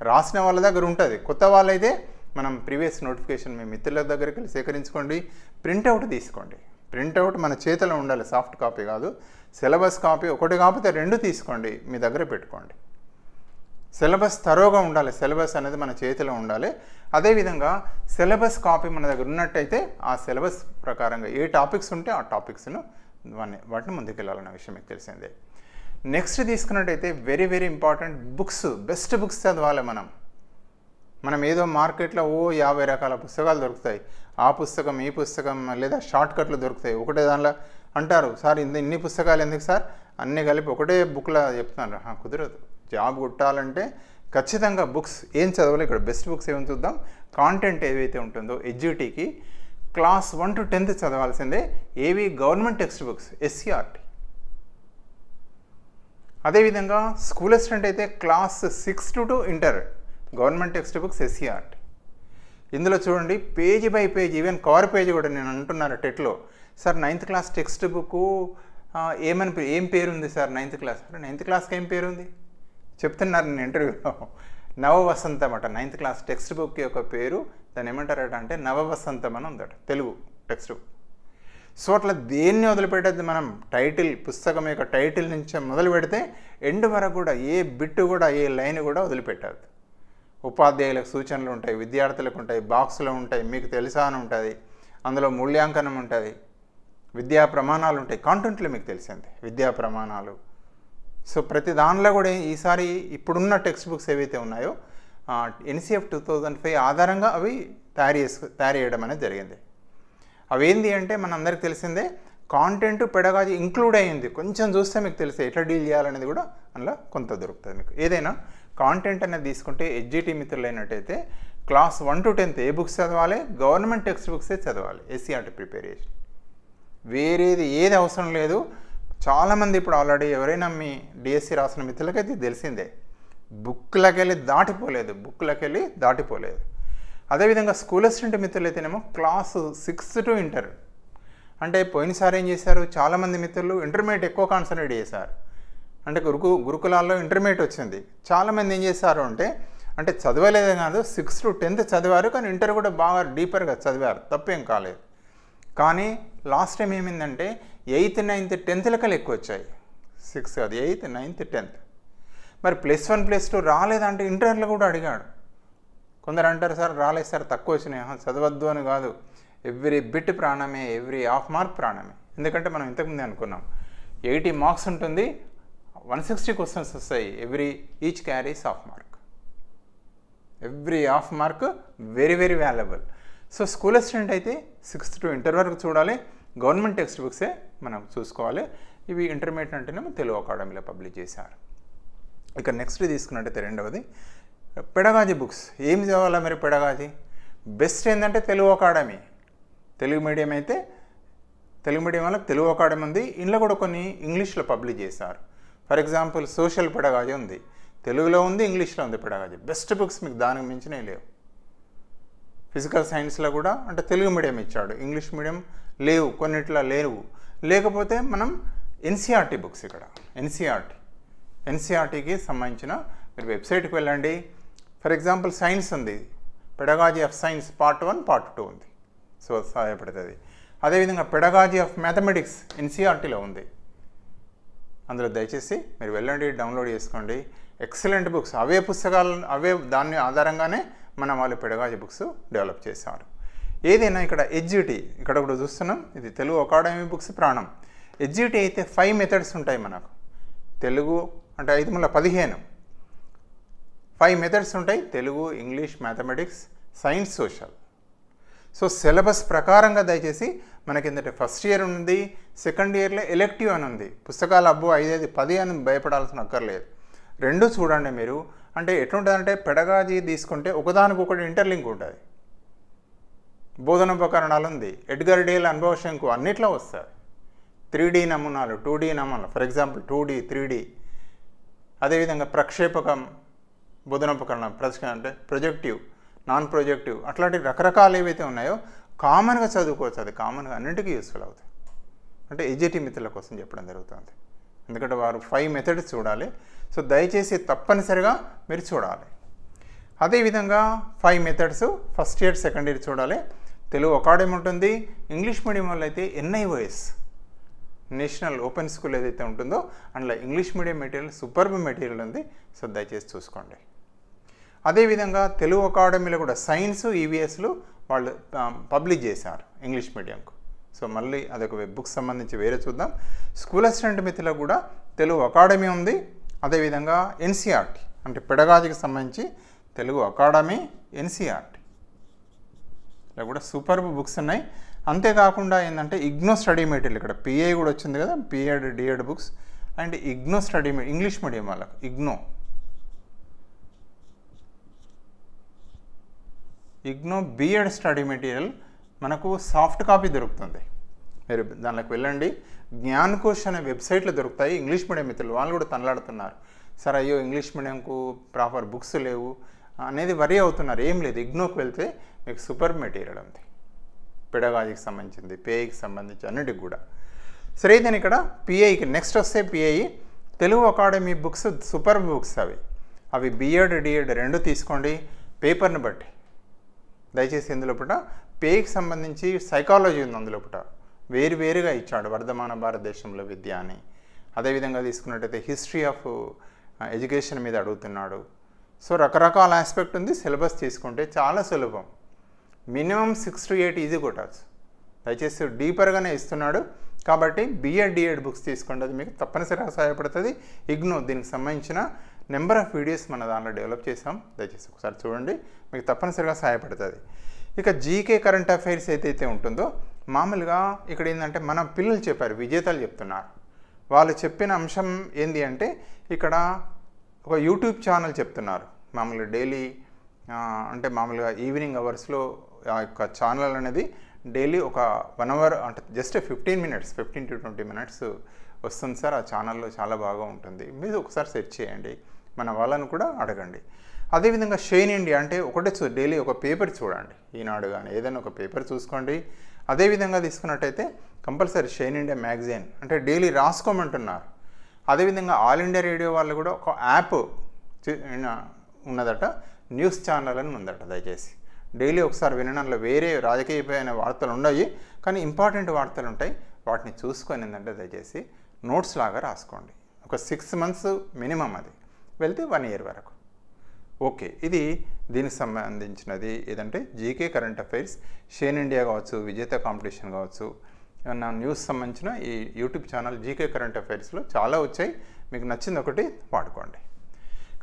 రాసిన వాళ్ళ దగ్గర ఉంటుంది. కొత్త వాళ్ళైతే మనం ప్రీవియస్ నోటిఫికేషన్ మీ మిత్రుల దగ్గరికి వెళ్ళి సేకరించుకోండి, ప్రింట్అవుట్ తీసుకోండి. ప్రింట్అవుట్ మన చేతిలో ఉండాలి, సాఫ్ట్ కాపీ కాదు. సిలబస్ కాపీ ఒకటి కాకపోతే 2 తీసుకోండి, మీ దగ్గర పెట్టుకోండి. సిలబస్ తరోగా ఉండాలి, సిలబస్ అనేది మన చేతిలో ఉండాలి. అదేవిధంగా సిలబస్ కాపీ మన దగ్గర ఉన్నట్టయితే ఆ సిలబస్ ప్రకారంగా ఏ టాపిక్స్ ఉంటే ఆ టాపిక్స్ను వాటిని ముందుకెళ్ళాలన్న విషయం మీకు తెలిసిందే. నెక్స్ట్ తీసుకున్నట్టయితే very important books, best books చదవాలి. మనం ఏదో మార్కెట్లో 50 రకాల పుస్తకాలు దొరుకుతాయి, ఆ పుస్తకం ఈ పుస్తకం లేదా షార్ట్కట్లు దొరుకుతాయి. ఒకటే దానిలో అంటారు, సార్ ఇన్ని పుస్తకాలు ఎందుకు సార్, అన్నీ కలిపి ఒకటే బుక్లో చెప్తున్నారు. కుదరదు. జాబ్ కొట్టాలంటే ఖచ్చితంగా బుక్స్ ఏం చదవాలి. ఇక్కడ బెస్ట్ బుక్స్ ఏమని చూద్దాం. కాంటెంట్ ఏవైతే ఉంటుందో ఎడ్యూటీకి క్లాస్ 1 to 10th చదవాల్సిందే. ఏవి గవర్నమెంట్ టెక్స్ట్ బుక్స్, ఎస్సీఆర్టీ. అదేవిధంగా స్కూల్ అసిస్టెంట్ అయితే class 6 to inter government text books, SCERT. ఇందులో చూడండి page by page, even cover page కూడా నేను అంటున్నాను టెట్లో sir 9th class text book ఏం పేరుంది సార్ 9th క్లాస్? 9th క్లాస్కి ఏం పేరుంది చెప్తున్నారు నేను ఇంటర్వ్యూలో. నవ వసంతం అట 9th క్లాస్ టెక్స్ట్ బుక్ యొక్క పేరు. దాన్ని ఏమంటారట అంటే నవ వసంతం అని ఉందట తెలుగు టెక్స్ట్ బుక్. సో అట్లా దేన్ని వదిలిపెట్టేది మనం టైటిల్, పుస్తకం యొక్క టైటిల్ నుంచి మొదలు పెడితే ఎండ్ వరకు కూడా ఏ బిట్టు కూడా ఏ లైన్ కూడా వదిలిపెట్టదు. ఉపాధ్యాయులకు సూచనలు ఉంటాయి, విద్యార్థులకు ఉంటాయి, బాక్సులు ఉంటాయి, మీకు తెలుసా అని ఉంటుంది, అందులో మూల్యాంకనం ఉంటుంది, విద్యా ప్రమాణాలు ఉంటాయి, కాంటెంట్లు మీకు తెలిసింది విద్యా ప్రమాణాలు. సో ప్రతి దానిలో కూడా ఈసారి ఇప్పుడున్న టెక్స్ట్ బుక్స్ ఏవైతే ఉన్నాయో NCF 2005 ఆధారంగా అవి తయారు చేయడం అనేది జరిగింది. అవేంది అంటే మనందరికి తెలిసిందే, కాంటెంట్ పెడగాజీ ఇంక్లూడ్ అయ్యింది. కొంచెం చూస్తే మీకు తెలిసే ఎట్లా డీల్ చేయాలనేది కూడా అందులో కొంత దొరుకుతుంది మీకు. ఏదైనా కాంటెంట్ అనేది తీసుకుంటే ఎడ్జిటీ మిత్రులు అయినట్టయితే class 1 to 10th A books చదవాలి? గవర్నమెంట్ టెక్స్ట్ బుక్సే చదవాలి. SCERT ప్రిపరేషన్ వేరేది ఏది అవసరం లేదు. చాలామంది ఇప్పుడు ఆల్రెడీ ఎవరైనా మీ DSC రాసిన మిత్రులకైతే తెలిసిందే, బుక్లకి వెళ్ళి దాటిపోలేదు. అదేవిధంగా స్కూల్ అసిస్టెంట్ మిత్రులు అయితేనేమో క్లాసు 6th to ఇంటర్. అంటే పోయినసారి ఏం చేశారు, చాలామంది మిత్రులు ఇంటర్మీడియట్ ఎక్కువ కాన్సన్ట్రేట్ చేశారు. అంటే గురుకులాల్లో ఇంటర్మీడియట్ వచ్చింది. చాలామంది ఏం చేశారు అంటే చదవలేదే కాదు, 6th to 10th చదివారు, కానీ ఇంటర్ కూడా బాగా డీపర్గా చదివారు, తప్పేం కాలేదు. కానీ లాస్ట్ టైం ఏమైందంటే 8th, 9th, 10th లెక్కలు ఎక్కువ వచ్చాయి. 6 కాదు, 8th, 9th, 10th. మరి +1, +2 రాలేదంటే ఇంటర్లో కూడా అడిగాడు. కొందరు అంటారు సార్ రాలేదు సార్, తక్కువ వచ్చినాయి. చదవద్దు అని కాదు, ఎవ్రీ బిట్ ప్రాణమే, ఎవ్రీ హాఫ్ మార్క్ ప్రాణమే. ఎందుకంటే మనం ఇంతకుముందే అనుకున్నాం 80 మార్క్స్ ఉంటుంది, 160 క్వశ్చన్స్ వస్తాయి. Each carries half mark. Every half mark very very valuable. So school assistant అయితే 6th to ఇంటర్ వరకు చూడాలి, గవర్నమెంట్ టెక్స్ట్ బుక్సే మనం చూసుకోవాలి. ఇవి ఇంటర్మీడియట్ అంటేనేమో తెలుగు అకాడమీలో పబ్లిష్ చేశారు. ఇక నెక్స్ట్ తీసుకున్నట్టయితే రెండవది పెడగాజీ బుక్స్. ఏం చదవాలా మరి పెడగాజీ? బెస్ట్ ఏంటంటే తెలుగు అకాడమీ. తెలుగు మీడియం అయితే తెలుగు మీడియం వాళ్ళకి తెలుగు అకాడమీ ఉంది. ఇంట్లో కూడా కొన్ని ఇంగ్లీష్లో పబ్లిష్ చేశారు. ఫర్ ఎగ్జాంపుల్ సోషల్ పెడగాజీ ఉంది, తెలుగులో ఉంది, ఇంగ్లీష్లో ఉంది పెడగాజీ. బెస్ట్ బుక్స్ మీకు దానికి మించినవి లేవు. ఫిజికల్ సైన్స్లో కూడా అంటే తెలుగు మీడియం ఇచ్చాడు, ఇంగ్లీష్ మీడియం లేవు, కొన్నిట్లో లేవు. లేకపోతే మనం NCERT బుక్స్, ఇక్కడ NCERTకి సంబంధించిన మీరు వెబ్సైట్కి వెళ్ళండి. ఫర్ ఎగ్జాంపుల్ సైన్స్ ఉంది, pedagogy of science part 1, part 2 ఉంది. సో సహాయపడుతుంది. అదేవిధంగా పెడగాజీ ఆఫ్ మ్యాథమెటిక్స్ NCERTలో ఉంది. అందులో దయచేసి మీరు వెళ్ళండి, డౌన్లోడ్ చేసుకోండి. Excellent books. అవే పుస్తకాలు దాని ఆధారంగానే మన వాళ్ళు పెడగాజీ బుక్స్ డెవలప్ చేశారు. ఏదైనా ఇక్కడ ఎడ్జిటీ, ఇక్కడ కూడా చూస్తున్నాం, ఇది తెలుగు అకాడమీ బుక్స్ ప్రాణం. ఎడ్జిటీ అయితే 5 మెథడ్స్ ఉంటాయి మనకు. తెలుగు అంటే 5 × 15 5 మెథడ్స్ ఉంటాయి. Telugu, English, mathematics, science, social. So syllabus ప్రకారంగా దయచేసి మనకి ఏంటంటే ఫస్ట్ ఇయర్ ఉంది, సెకండ్ ఇయర్లో ఎలెక్టివ్ అని ఉంది. పుస్తకాలు 5, 10 అని భయపడాల్సిన అక్కర్లేదు. రెండు చూడండి మీరు. అంటే ఎట్లుంటుందంటే పెడగాజీ తీసుకుంటే ఒకదానికొకటి ఇంటర్లింక్ ఉంటుంది. బోధనోపకరణాలు ఉంది, ఎడ్గర్ డేల్ అనుభవశంకు అన్నిట్లో వస్తాయి. 3D నమూనాలు, 2D నమూనాలు, ఫర్ ఎగ్జాంపుల్ 2D, 3D. అదేవిధంగా ప్రక్షేపకం, బోధనోపకరణం, అంటే ప్రొజెక్టివ్, నాన్ ప్రొజెక్టివ్, అట్లాంటి రకరకాలు ఏవైతే ఉన్నాయో కామన్గా చదువుకోవచ్చు. అది కామన్గా అన్నింటికీ యూస్ఫుల్ అవుతాయి. అంటే ఎడ్జిటీ మిత్రుల కోసం చెప్పడం జరుగుతుంది. ఎందుకంటే వారు 5 మెథడ్స్ చూడాలి. సో దయచేసి తప్పనిసరిగా మీరు చూడాలి. అదేవిధంగా 5 methods first year, second year చూడాలి. తెలుగు అకాడమీ ఉంటుంది. ఇంగ్లీష్ మీడియం వాళ్ళు అయితే NIOS, నేషనల్ ఓపెన్ స్కూల్ ఏదైతే ఉంటుందో అందులో English medium material superb material ఉంది. సో దయచేసి చూసుకోండి. అదేవిధంగా తెలుగు అకాడమీలో కూడా సైన్స్, EVSలు వాళ్ళు పబ్లిష్ చేశారు ఇంగ్లీష్ మీడియంకు. సో మళ్ళీ అదొక వెబ్ బుక్స్ సంబంధించి వేరే చూద్దాం. స్కూల్ అసిస్టెంట్ మిత్రులకు కూడా తెలుగు అకాడమీ ఉంది. అదేవిధంగా NCERT అంటే పెడగాజీకి సంబంధించి తెలుగు అకాడమీ, NCERT ఇలా కూడా సూపర్బ్ బుక్స్ ఉన్నాయి. అంతేకాకుండా ఏంటంటే ఇగ్నో స్టడీ మెటీరియల్, ఇక్కడ PI కూడా వచ్చింది కదా, PED, DED books and IGNOU study English medium వాళ్ళకు ఇగ్నో BEd స్టడీ మెటీరియల్ మనకు సాఫ్ట్ కాపీ దొరుకుతుంది. మీరు దానిలోకి వెళ్ళండి. జ్ఞాన్కోష్ అనే వెబ్సైట్లో దొరుకుతాయి. ఇంగ్లీష్ మీడియం మిత్రులు వాళ్ళు కూడా తనలాడుతున్నారు, సార్ అయ్యో ఇంగ్లీష్ మీడియంకు ప్రాపర్ బుక్స్ లేవు అనేది వరీ అవుతున్నారు. ఏం లేదు, ఇగ్నోకి వెళ్తే మీకు సూపర్ మెటీరియల్ ఉంది. పెడగాజీకి సంబంధించింది, పిఐకి సంబంధించి అన్నిటికి కూడా. సరే నేను ఇక్కడ పిఐకి నెక్స్ట్ వస్తే pi Telugu academy books super books అవి బిఎడ్ డిఎడ్ రెండు తీసుకోండి పేపర్ని బట్టి. దయచేసి ఇందులోపట పిఐకి సంబంధించి సైకాలజీ ఉంది, అందులోపట వేరువేరుగా ఇచ్చాడు. వర్ధమాన భారతదేశంలో విద్య అని. అదేవిధంగా తీసుకున్నట్టయితే హిస్టరీ ఆఫ్ ఎడ్యుకేషన్ మీద అడుగుతున్నాడు. సో రకరకాల ఆస్పెక్ట్ ఉంది. సిలబస్ తీసుకుంటే చాలా సులభం. మినిమం 6 to 8 ఈజీ కొట్టచ్చు. దయచేసి డీపర్గానే ఇస్తున్నాడు కాబట్టి బిఎడ్ డిఎడ్ బుక్స్ తీసుకోండి, అది మీకు తప్పనిసరిగా సహాయపడుతుంది. ఇగ్నో దీనికి సంబంధించిన నెంబర్ ఆఫ్ వీడియోస్ మన దాంట్లో డెవలప్ చేసాం, దయచేసి ఒకసారి చూడండి, మీకు తప్పనిసరిగా సహాయపడుతుంది. ఇక జీకే కరెంట్ అఫైర్స్ ఏదైతే ఉంటుందో మామూలుగా ఇక్కడ ఏంటంటే మన పిల్లలు చెప్పారు, విజేతలు చెప్తున్నారు. వాళ్ళు చెప్పిన అంశం ఏంటి అంటే ఇక్కడ ఒక యూట్యూబ్ ఛానల్ చెప్తున్నారు. మామూలుగా డైలీ అంటే మామూలుగా ఈవినింగ్ అవర్స్లో ఆ యొక్క ఛానల్ అనేది డైలీ ఒక 1 hour అంటే జస్ట్ 15 minutes 15 to 20 minutes వస్తుంది సార్. ఆ ఛానల్లో చాలా బాగా ఉంటుంది, మీరు ఒకసారి సెర్చ్ చేయండి, మన వాళ్ళని కూడా అడగండి. అదేవిధంగా షైన్ ఇండియా అంటే ఒకటే డైలీ ఒక పేపర్ చూడండి, ఈనాడు కానీ ఏదైనా ఒక పేపర్ చూసుకోండి. అదేవిధంగా తీసుకున్నట్టయితే కంపల్సరీ షైన్ ఇండియా మ్యాగజైన్ అంటే డైలీ రాసుకోమంటున్నారు. అదేవిధంగా ఆల్ ఇండియా రేడియో వాళ్ళు కూడా ఒక యాప్ ఉన్నదట, న్యూస్ ఛానల్ అని ఉందట. దయచేసి డైలీ ఒకసారి వినడంలో వేరే రాజకీయమైన వార్తలు ఉన్నాయి, కానీ ఇంపార్టెంట్ వార్తలు ఉంటాయి, వాటిని చూసుకొని ఏంటంటే దయచేసి నోట్స్ లాగా రాసుకోండి. ఒక 6 months మినిమం, అది వెళ్తే 1 year వరకు. ఓకే, ఇది దీనికి సంబంధించినది ఏదంటే GK current affairs. Shine India కావచ్చు, విజేత కాంపిటీషన్ కావచ్చు, ఏమన్నా న్యూస్ సంబంధించిన ఈ యూట్యూబ్ ఛానల్ జీకే కరెంట్ అఫైర్స్లో చాలా వచ్చాయి, మీకు నచ్చింది ఒకటి వాడుకోండి.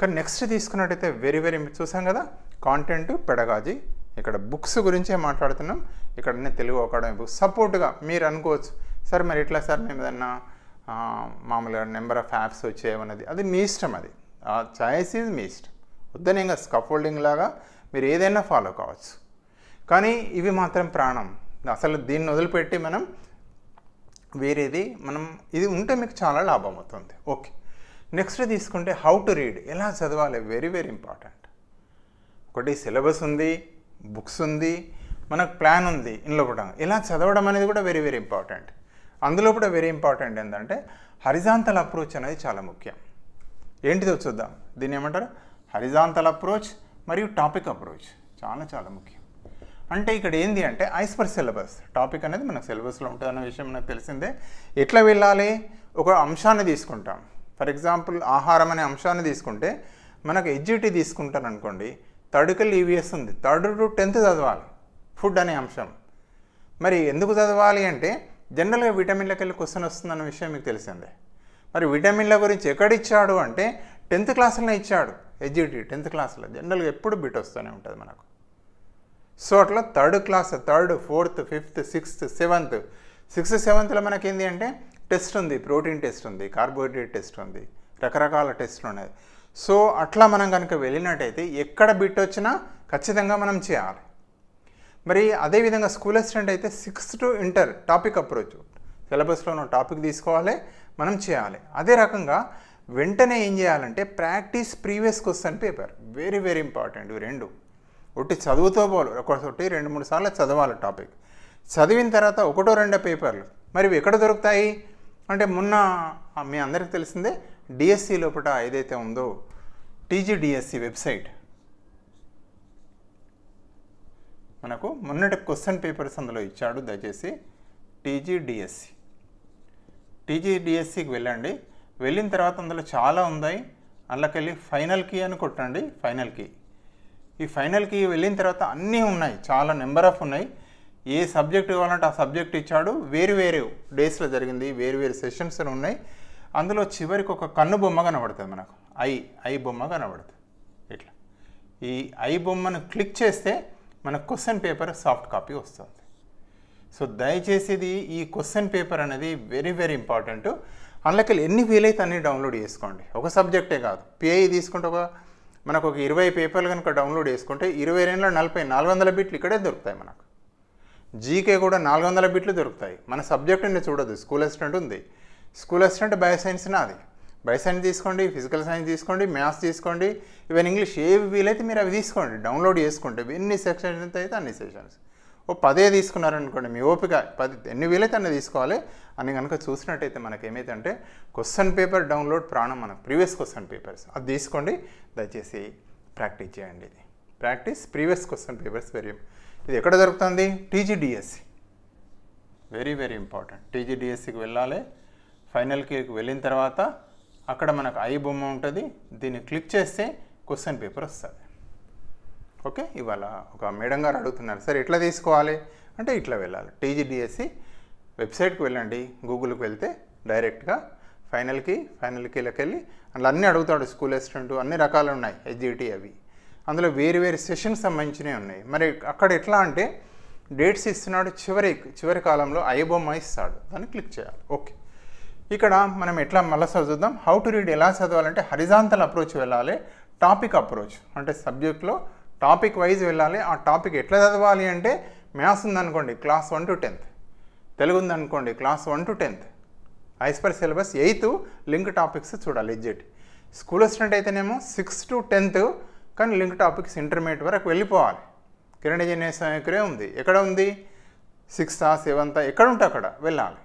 కానీ నెక్స్ట్ తీసుకున్నట్టయితే వెరీ వెరీ చూసాం కదా, కాంటెంట్ పెడగాజీ. ఇక్కడ బుక్స్ గురించే మాట్లాడుతున్నాం. ఇక్కడ తెలుగు అకాడమీ బుక్స్ సపోర్ట్గా మీరు అనుకోవచ్చు, సార్ మరి ఎట్లా సార్ మేము ఏదన్నా మామూలుగా నెంబర్ ఆఫ్ యాప్స్ వచ్చేయమన్నది, అది మీ ఇష్టం, అది ఆ చాయిస్ ఈజ్ మీ ఇష్టం. వద్దని ఇంకా స్కఫోల్డింగ్ లాగా మీరు ఏదైనా ఫాలో కావచ్చు, కానీ ఇవి మాత్రం ప్రాణం. అసలు దీన్ని వదిలిపెట్టి మనం వేరేది ఇది ఉంటే మీకు చాలా లాభం అవుతుంది. ఓకే, నెక్స్ట్ తీసుకుంటే హౌ టు రీడ్, ఎలా చదవాలి, వెరీ వెరీ ఇంపార్టెంట్. ఒకటి సిలబస్ ఉంది, బుక్స్ ఉంది, మనకు ప్లాన్ ఉంది, ఇందులో కూడా ఎలా చదవడం అనేది కూడా వెరీ వెరీ ఇంపార్టెంట్. అందులో కూడా వెరీ ఇంపార్టెంట్ ఏంటంటే హరిజాంటల్ అప్రోచ్ అనేది చాలా ముఖ్యం. ఏంటిదో చూద్దాం. దీన్ని ఏమంటారు, హరిజాంటల్ అప్రోచ్ మరియు టాపిక్ అప్రోచ్, చాలా చాలా ముఖ్యం. అంటే ఇక్కడ ఏంది అంటే ఐస్ పర్ సిలబస్, టాపిక్ అనేది మనకు సిలబస్లో ఉంటుంది అన్న విషయం మనకు తెలిసిందే. ఎట్లా వెళ్ళాలి, ఒక అంశాన్ని తీసుకుంటాం. ఫర్ ఎగ్జాంపుల్ ఆహారం అనే అంశాన్ని తీసుకుంటే మనకు ఎడ్జిటీ తీసుకుంటారు అనుకోండి, 3rd కి ఈవీఎస్ ఉంది, 3rd to 10th చదవాలి ఫుడ్ అనే అంశం. మరి ఎందుకు చదవాలి అంటే జనరల్గా విటమిన్లకు వెళ్ళి క్వశ్చన్ వస్తుందన్న విషయం మీకు తెలిసిందే. మరి విటమిన్ల గురించి ఎక్కడిచ్చాడు అంటే 10th క్లాస్లోనే ఇచ్చాడు, ఎడ్జిటీ 10th క్లాస్లో జనరల్గా ఎప్పుడు బిట్ వస్తూనే ఉంటుంది మనకు. సో అట్లా 3rd class 3rd, 4th, 5th, 6th, 7th 6th, 7thలో మనకి ఏంటి అంటే టెస్ట్ ఉంది, ప్రోటీన్ టెస్ట్ ఉంది, కార్బోహైడ్రేట్ టెస్ట్ ఉంది, రకరకాల టెస్ట్లు ఉన్నాయి. సో అట్లా మనం కనుక వెళ్ళినట్టయితే ఎక్కడ బిట్ వచ్చినా ఖచ్చితంగా మనం చేయాలి. మరి అదేవిధంగా స్కూల్ అసిస్టెంట్ అయితే 6th to inter topic approach, సిలబస్లో ఉన్న టాపిక్ తీసుకోవాలి, మనం చేయాలి. అదే రకంగా వెంటనే ఏం చేయాలంటే practice previous question paper, very very important. ఇవి రెండు ఒకటి చదువుతో పోలు, ఒకటి 2-3 సార్లు చదవాలి టాపిక్. చదివిన తర్వాత 1-2 పేపర్లు మరి ఇవి ఎక్కడ దొరుకుతాయి అంటే మొన్న మీ అందరికీ తెలిసిందే డిఎస్సి లోపల ఏదైతే ఉందో టీజీడిఎస్సి వెబ్సైట్, మనకు మొన్నటి క్వశ్చన్ పేపర్స్ అందులో ఇచ్చాడు. దయచేసి టీజీడిఎస్సికి వెళ్ళండి. వెళ్ళిన తర్వాత అందులో చాలా ఉన్నాయి, అందులోకెళ్ళి ఫైనల్ కీ అని కొట్టండి. ఈ ఫైనల్ కీ వెళ్ళిన తర్వాత అన్నీ ఉన్నాయి, చాలా నెంబర్ ఆఫ్ ఉన్నాయి. ఏ సబ్జెక్ట్ కావాలంటే ఆ సబ్జెక్ట్ ఇచ్చాడు, వేరు వేరు డేస్లో జరిగింది, వేరు వేరు సెషన్స్ ఉన్నాయి. అందులో చివరికి ఒక కన్ను బొమ్మ కనబడుతుంది, మనకు ఐ బొమ్మ కనబడుతుంది. ఇట్లా ఈ ఐ బొమ్మను క్లిక్ చేస్తే మనకు క్వశ్చన్ పేపర్ సాఫ్ట్ కాపీ వస్తుంది. సో దయచేసి ఈ క్వశ్చన్ పేపర్ అనేది వెరీ వెరీ ఇంపార్టెంట్. అందులోకి ఎన్ని వీలైతే అన్ని డౌన్లోడ్ చేసుకోండి. ఒక సబ్జెక్టే కాదు, పిఐ తీసుకుంటే మనకు ఒక 20 పేపర్లు కనుక డౌన్లోడ్ చేసుకుంటే 22 40 400 బిట్లు ఇక్కడే దొరుకుతాయి మనకు. జీకే కూడా 400 బిట్లు దొరుకుతాయి. మన సబ్జెక్టుని చూడదు, స్కూల్ అసిస్టెంట్ ఉంది, స్కూల్ అసిస్టెంట్ బయోసైన్స్ నాది, బయోసైన్స్ తీసుకోండి, ఫిజికల్ సైన్స్ తీసుకోండి, మ్యాథ్స్ తీసుకోండి, ఈవెన్ ఇంగ్లీష్ ఏవి వీలైతే మీరు అవి తీసుకోండి, డౌన్లోడ్ చేసుకుంటే ఎన్ని సెక్షన్స్ అయితే అన్ని సెషన్స్. ఓ 10 తీసుకున్నారనుకోండి, మీ ఓపిక 10 ఎన్ని వీలైతే అన్ని తీసుకోవాలి అని కనుక చూసినట్టయితే మనకి ఏమైతే క్వశ్చన్ పేపర్ డౌన్లోడ్ ప్రాణం, మనకు ప్రీవియస్ క్వశ్చన్ పేపర్స్ అది తీసుకోండి, దయచేసి ప్రాక్టీస్ చేయండి. ఇది ప్రాక్టీస్ ప్రీవియస్ క్వశ్చన్ పేపర్స్ ఇది ఎక్కడ దొరుకుతుంది? TGDSC, very very important. టీజీడిఎస్సికి వెళ్ళాలి. ఫైనల్కి వెళ్ళిన తర్వాత అక్కడ మనకు ఐ బొమ్మ ఉంటుంది, దీన్ని క్లిక్ చేస్తే క్వశ్చన్ పేపర్ వస్తుంది. ఓకే, ఇవాళ ఒక మేడం గారు అడుగుతున్నారు, సార్ ఎట్లా తీసుకోవాలి అంటే ఇట్లా వెళ్ళాలి. టీజీడిఎస్సి వెబ్సైట్కి వెళ్ళండి, గూగుల్కి వెళ్తే డైరెక్ట్గా ఫైనల్కి వెళ్ళి అందులో అన్నీ అడుగుతాడు. స్కూల్ అసిస్టెంట్ అన్ని రకాలు ఉన్నాయి, హెచ్జిటి అవి, అందులో వేరు వేరు సెషన్స్ సంబంధించినవి ఉన్నాయి. మరి అక్కడ ఎట్లా అంటే డేట్స్ ఇస్తున్నాడు, చివరి కాలంలో ఐ బొమ్మ ఇస్తాడు, దాన్ని క్లిక్ చేయాలి. ఓకే, ఇక్కడ మనం ఎట్లా మళ్ళీ చదువుదాం. హౌ టు రీడ్ ఎలా చదవాలంటే హరిజాంటల్ అప్రోచ్ వెళ్ళాలి, టాపిక్ అప్రోచ్ అంటే సబ్జెక్ట్లో టాపిక్ వైజ్ వెళ్ళాలి. ఆ టాపిక్ ఎట్లా చదవాలి అంటే మ్యాథ్స్ ఉందనుకోండి క్లాస్ 1 to 10th, తెలుగు ఉందనుకోండి class 1 to 10th, as per syllabus 8th link topics చూడాలి. ఎడ్జెట్ స్కూల్ అసిస్టెంట్ అయితేనేమో 6th to 10th, కానీ లింక్ టాపిక్స్ ఇంటర్మీడియట్ వరకు వెళ్ళిపోవాలి. కిరణ్ జనేశ్వరే ఉంది, ఎక్కడ ఉంది? 6th 7th ఎక్కడ ఉంటే అక్కడ వెళ్ళాలి.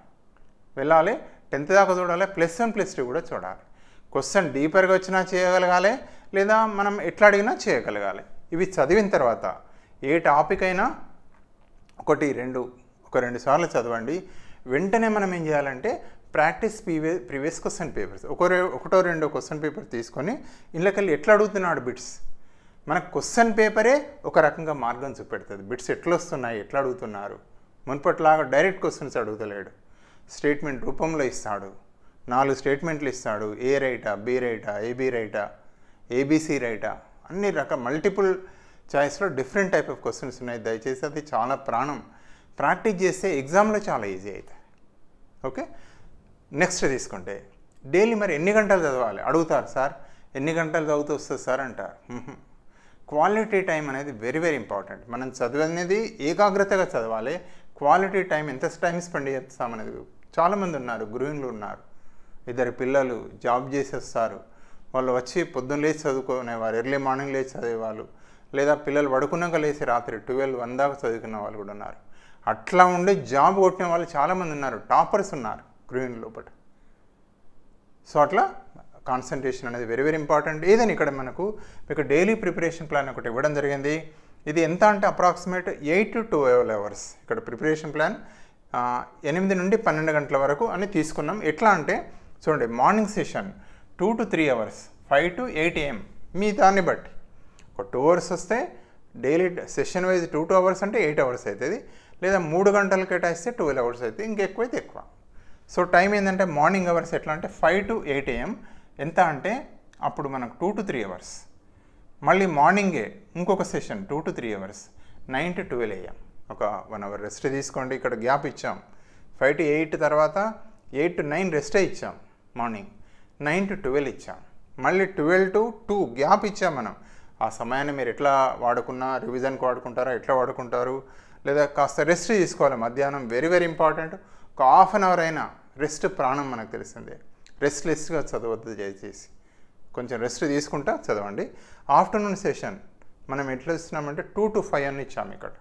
10th దాకా చూడాలి, +1 +2 కూడా చూడాలి. క్వశ్చన్ డీపర్గా వచ్చినా చేయగలగాలి, లేదా మనం ఎట్లా అడిగినా చేయగలగాలి. ఇవి చదివిన తర్వాత ఏ టాపిక్ అయినా ఒక 2 సార్లు చదవండి. వెంటనే మనం ఏం చేయాలంటే ప్రాక్టీస్ ప్రీవియస్ క్వశ్చన్ పేపర్స్ ఒకటో రెండో క్వశ్చన్ పేపర్ తీసుకొని ఇళ్ళకెళ్ళి ఎట్లా అడుగుతున్నాడు బిట్స్, మనకు క్వశ్చన్ పేపరే ఒక రకంగా మార్గం చూపెడుతుంది. బిట్స్ ఎట్లా వస్తున్నాయి, ఎట్లా అడుగుతున్నారు. మునుపట్లాగా డైరెక్ట్ క్వశ్చన్స్ అడుగుతలేడు, స్టేట్మెంట్ రూపంలో ఇస్తాడు. 4 స్టేట్మెంట్లు ఇస్తాడు, ఏ రైటా, బి రైటా, ఏబి రైటా, ఏబిసి రైటా, అన్ని మల్టిపుల్ చాయిస్లో డిఫరెంట్ టైప్ ఆఫ్ క్వశ్చన్స్ ఉన్నాయి. దయచేసి అది చాలా ప్రాణం. ప్రాక్టీస్ చేస్తే ఎగ్జామ్లో చాలా ఈజీ అవుతుంది. ఓకే, నెక్స్ట్ తీసుకుంటే డైలీ మరి ఎన్ని గంటలు చదవాలి అడుగుతారు. సార్ ఎన్ని గంటలు చదువుతూ వస్తుంది సార్ అంటారు. క్వాలిటీ టైం అనేది వెరీ వెరీ ఇంపార్టెంట్. మనం చదివనేది ఏకాగ్రతగా చదవాలి. క్వాలిటీ టైం ఎంత టైం స్పెండ్ చేస్తామనేది. చాలామంది ఉన్నారు, గృహిణులు ఉన్నారు, 2 పిల్లలు జాబ్ చేసి వస్తారు, వాళ్ళు వచ్చి పొద్దున్న లేచి చదువుకునేవారు, ఎర్లీ మార్నింగ్ లేచి చదివేవాళ్ళు, లేదా పిల్లలు పడుకున్నాక లేచి రాత్రి 12-1 దాకా చదువుకున్న వాళ్ళు కూడా ఉన్నారు. అట్లా ఉండి జాబ్ కొట్టిన వాళ్ళు చాలామంది ఉన్నారు, టాపర్స్ ఉన్నారు గృహిణుల లోపల. సో అట్లా కాన్సన్ట్రేషన్ అనేది వెరీ వెరీ ఇంపార్టెంట్. ఏదని ఇక్కడ మీకు డైలీ ప్రిపరేషన్ ప్లాన్ ఒకటి ఇవ్వడం జరిగింది. ఇది ఎంత అంటే అప్రాక్సిమేట్ 8 to 12 hours. ఇక్కడ ప్రిపరేషన్ ప్లాన్ 8 నుండి 12 గంటల వరకు అని తీసుకున్నాం. ఎట్లా అంటే చూడండి, morning session 2 to 3 hours, 5 to 8 AM, మీ దాన్ని బట్టి ఒక 2 hours వస్తే డైలీ సెషన్ వైజ్ 2 hours అంటే 8 hours అవుతుంది, లేదా 3 గంటలు కేటాయిస్తే 12 hours అవుతుంది, ఇంకెక్కువైతే ఎక్కువ. సో టైం ఏంటంటే మార్నింగ్ అవర్స్ ఎట్లా అంటే 5 to 8 AM, ఎంత అంటే అప్పుడు మనకు 2 to 3 hours. మళ్ళీ మార్నింగే ఇంకొక session 2 to 3 hours, 9 to 12 AM, ఒక 1 hour రెస్ట్ తీసుకోండి. ఇక్కడ గ్యాప్ ఇచ్చాం, 5 to 8 తర్వాత 8 to 9 రెస్టే ఇచ్చాం మార్నింగ్, 9 to 12 ఇచ్చాం, మళ్ళీ 12 to 2 గ్యాప్ ఇచ్చాం మనం. ఆ సమయాన్ని మీరు ఎట్లా వాడుకున్నా, రివిజన్కి వాడుకుంటారా, ఎట్లా వాడుకుంటారు, లేదా కాస్త రెస్ట్ తీసుకోవాలి మధ్యాహ్నం, వెరీ వెరీ ఇంపార్టెంట్. ఒక ½ an hour అయినా రెస్ట్ ప్రాణం, మనకు తెలిసిందే. రెస్ట్లెస్గా చదవద్దు దయచేసి, కొంచెం రెస్ట్ తీసుకుంటా చదవండి. ఆఫ్టర్నూన్ సెషన్ మనం ఎట్లా ఇస్తున్నామంటే 2 to 5 అని ఇచ్చాము ఇక్కడ,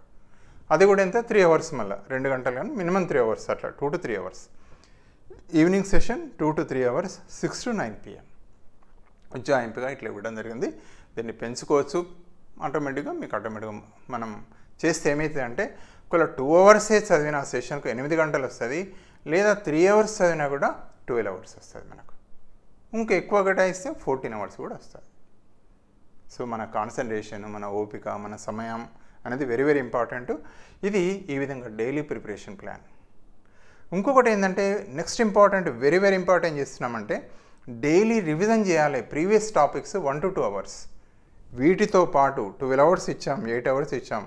అది కూడా ఎంత 3 hours, మళ్ళీ 2 గంటలు కానీ మినిమం 3 hours, అట్లా 2 to 3 hours. Evening session 2 to 3 hours, 6 to 9 PM ఉజ్జాయింపుగా ఇట్లా ఇవ్వడం జరిగింది. దీన్ని పెంచుకోవచ్చు ఆటోమేటిక్గా. మీకు ఆటోమేటిక్గా మనం చేస్తే ఏమవుతుంది అంటే ఒకవేళ 2 hours చదివిన ఆ సెషన్కు 8 గంటలు వస్తుంది, లేదా 3 hours చదివినా కూడా 12 hours వస్తుంది మనకు. ఇంకా ఎక్కువ కేటాయిస్తే 14 hours కూడా వస్తుంది. సో మన కాన్సన్ట్రేషన్, మన ఓపిక, మన సమయం అనేది వెరీ వెరీ ఇంపార్టెంట్. ఇది ఈ విధంగా డైలీ ప్రిపరేషన్ ప్లాన్. ఇంకొకటి ఏంటంటే next important, very very important చేస్తున్నామంటే డైలీ రివిజన్ చేయాలి ప్రీవియస్ టాపిక్స్ 1 to 2 hours. వీటితో పాటు 12 hours ఇచ్చాం, 8 hours ఇచ్చాం,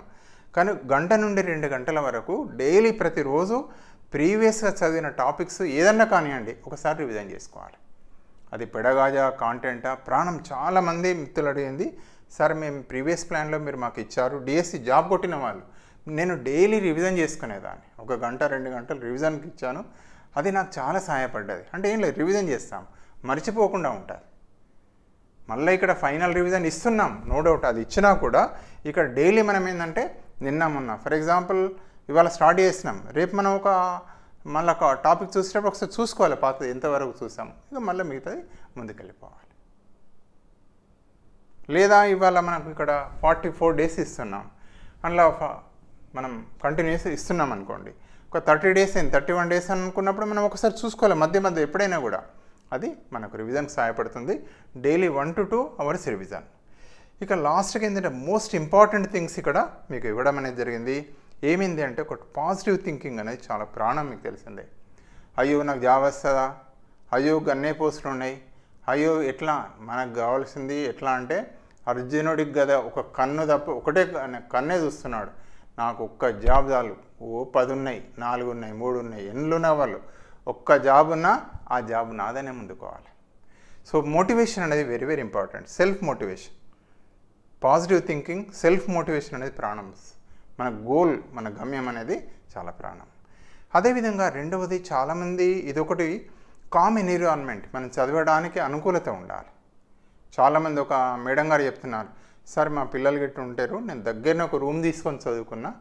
కానీ 1 గంట నుండి 2 గంటల వరకు డైలీ ప్రతిరోజు ప్రీవియస్గా చదివిన టాపిక్స్ ఏదన్నా కానివ్వండి ఒకసారి రివిజన్ చేసుకోవాలి. అది పెడగాజా, కాంటెంటా, ప్రాణం. చాలామంది మిత్రులు అడిగింది, సార్ మేము ప్రీవియస్ ప్లాన్లో మీరు మాకు ఇచ్చారు, డిఎస్సి జాబ్ కొట్టిన వాళ్ళు, నేను డైలీ రివిజన్ చేసుకునేదాన్ని, 1 గంట 2 గంటలు రివిజన్కి ఇచ్చాను, అది నాకు చాలా సహాయపడ్డది. అంటే ఏం లేదు, రివిజన్ చేస్తాం, మర్చిపోకుండా ఉంటుంది. మళ్ళీ ఇక్కడ ఫైనల్ రివిజన్ ఇస్తున్నాం, నో డౌట్, అది ఇచ్చినా కూడా ఇక్కడ డైలీ మనం ఏంటంటే నిన్న మొన్న ఫర్ ఎగ్జాంపుల్ ఇవాళ స్టార్ట్ చేసినాం, రేపు మనం మళ్ళీ ఒక టాపిక్ చూసేటప్పుడు ఒకసారి చూసుకోవాలి పాతది ఎంతవరకు చూసాం, ఇక మళ్ళీ మిగతాది ముందుకెళ్ళిపోవాలి. లేదా ఇవాళ మనకు ఇక్కడ 44 days ఇస్తున్నాం, అందులో మనం కంటిన్యూస్ ఇస్తున్నాం అనుకోండి, ఒక 30 days 31 days అనుకున్నప్పుడు మనం ఒకసారి చూసుకోవాలి మధ్య మధ్య ఎప్పుడైనా కూడా. అది మనకు రివిజన్కి సహాయపడుతుంది. Daily 1 to 2 hours revision. ఇక లాస్ట్కి ఏంటంటే మోస్ట్ ఇంపార్టెంట్ థింగ్స్ ఇక్కడ మీకు ఇవ్వడం అనేది జరిగింది. ఏమైంది అంటే ఒక పాజిటివ్ థింకింగ్ అనేది చాలా ప్రాణం, మీకు తెలిసిందే. అయ్యో నాకు జాబ్ వస్తుందా, అయ్యో గన్నే పోస్టులు ఉన్నాయి, అయ్యో ఎట్లా, మనకు కావాల్సింది ఎట్లా అంటే అర్జునుడికి కదా ఒక కన్ను తప్ప ఒకటే కన్నే చూస్తున్నాడు, నాకు ఒక్క జాబ్ చాలు, 10 ఉన్నాయి, 4 ఉన్నాయి, 3 ఉన్నాయి, ఎన్నులున్న వాళ్ళు ఒక్క జాబ్ ఉన్నా ఆ జాబ్ నాదనే ముందుకోవాలి. సో మోటివేషన్ అనేది very very important. Self motivation, positive thinking, self motivation అనేది ప్రాణం. మన గోల్, మన గమ్యం అనేది చాలా ప్రాణం. అదేవిధంగా రెండవది చాలామంది ఇదొకటి కామ్ ఎన్విరాన్మెంట్, మనం చదవడానికి అనుకూలత ఉండాలి. చాలామంది ఒక మేడం గారు చెప్తున్నారు, సార్ మా పిల్లలు గిట్టు ఉంటారు, నేను దగ్గరనే ఒక రూమ్ తీసుకొని చదువుకున్నా,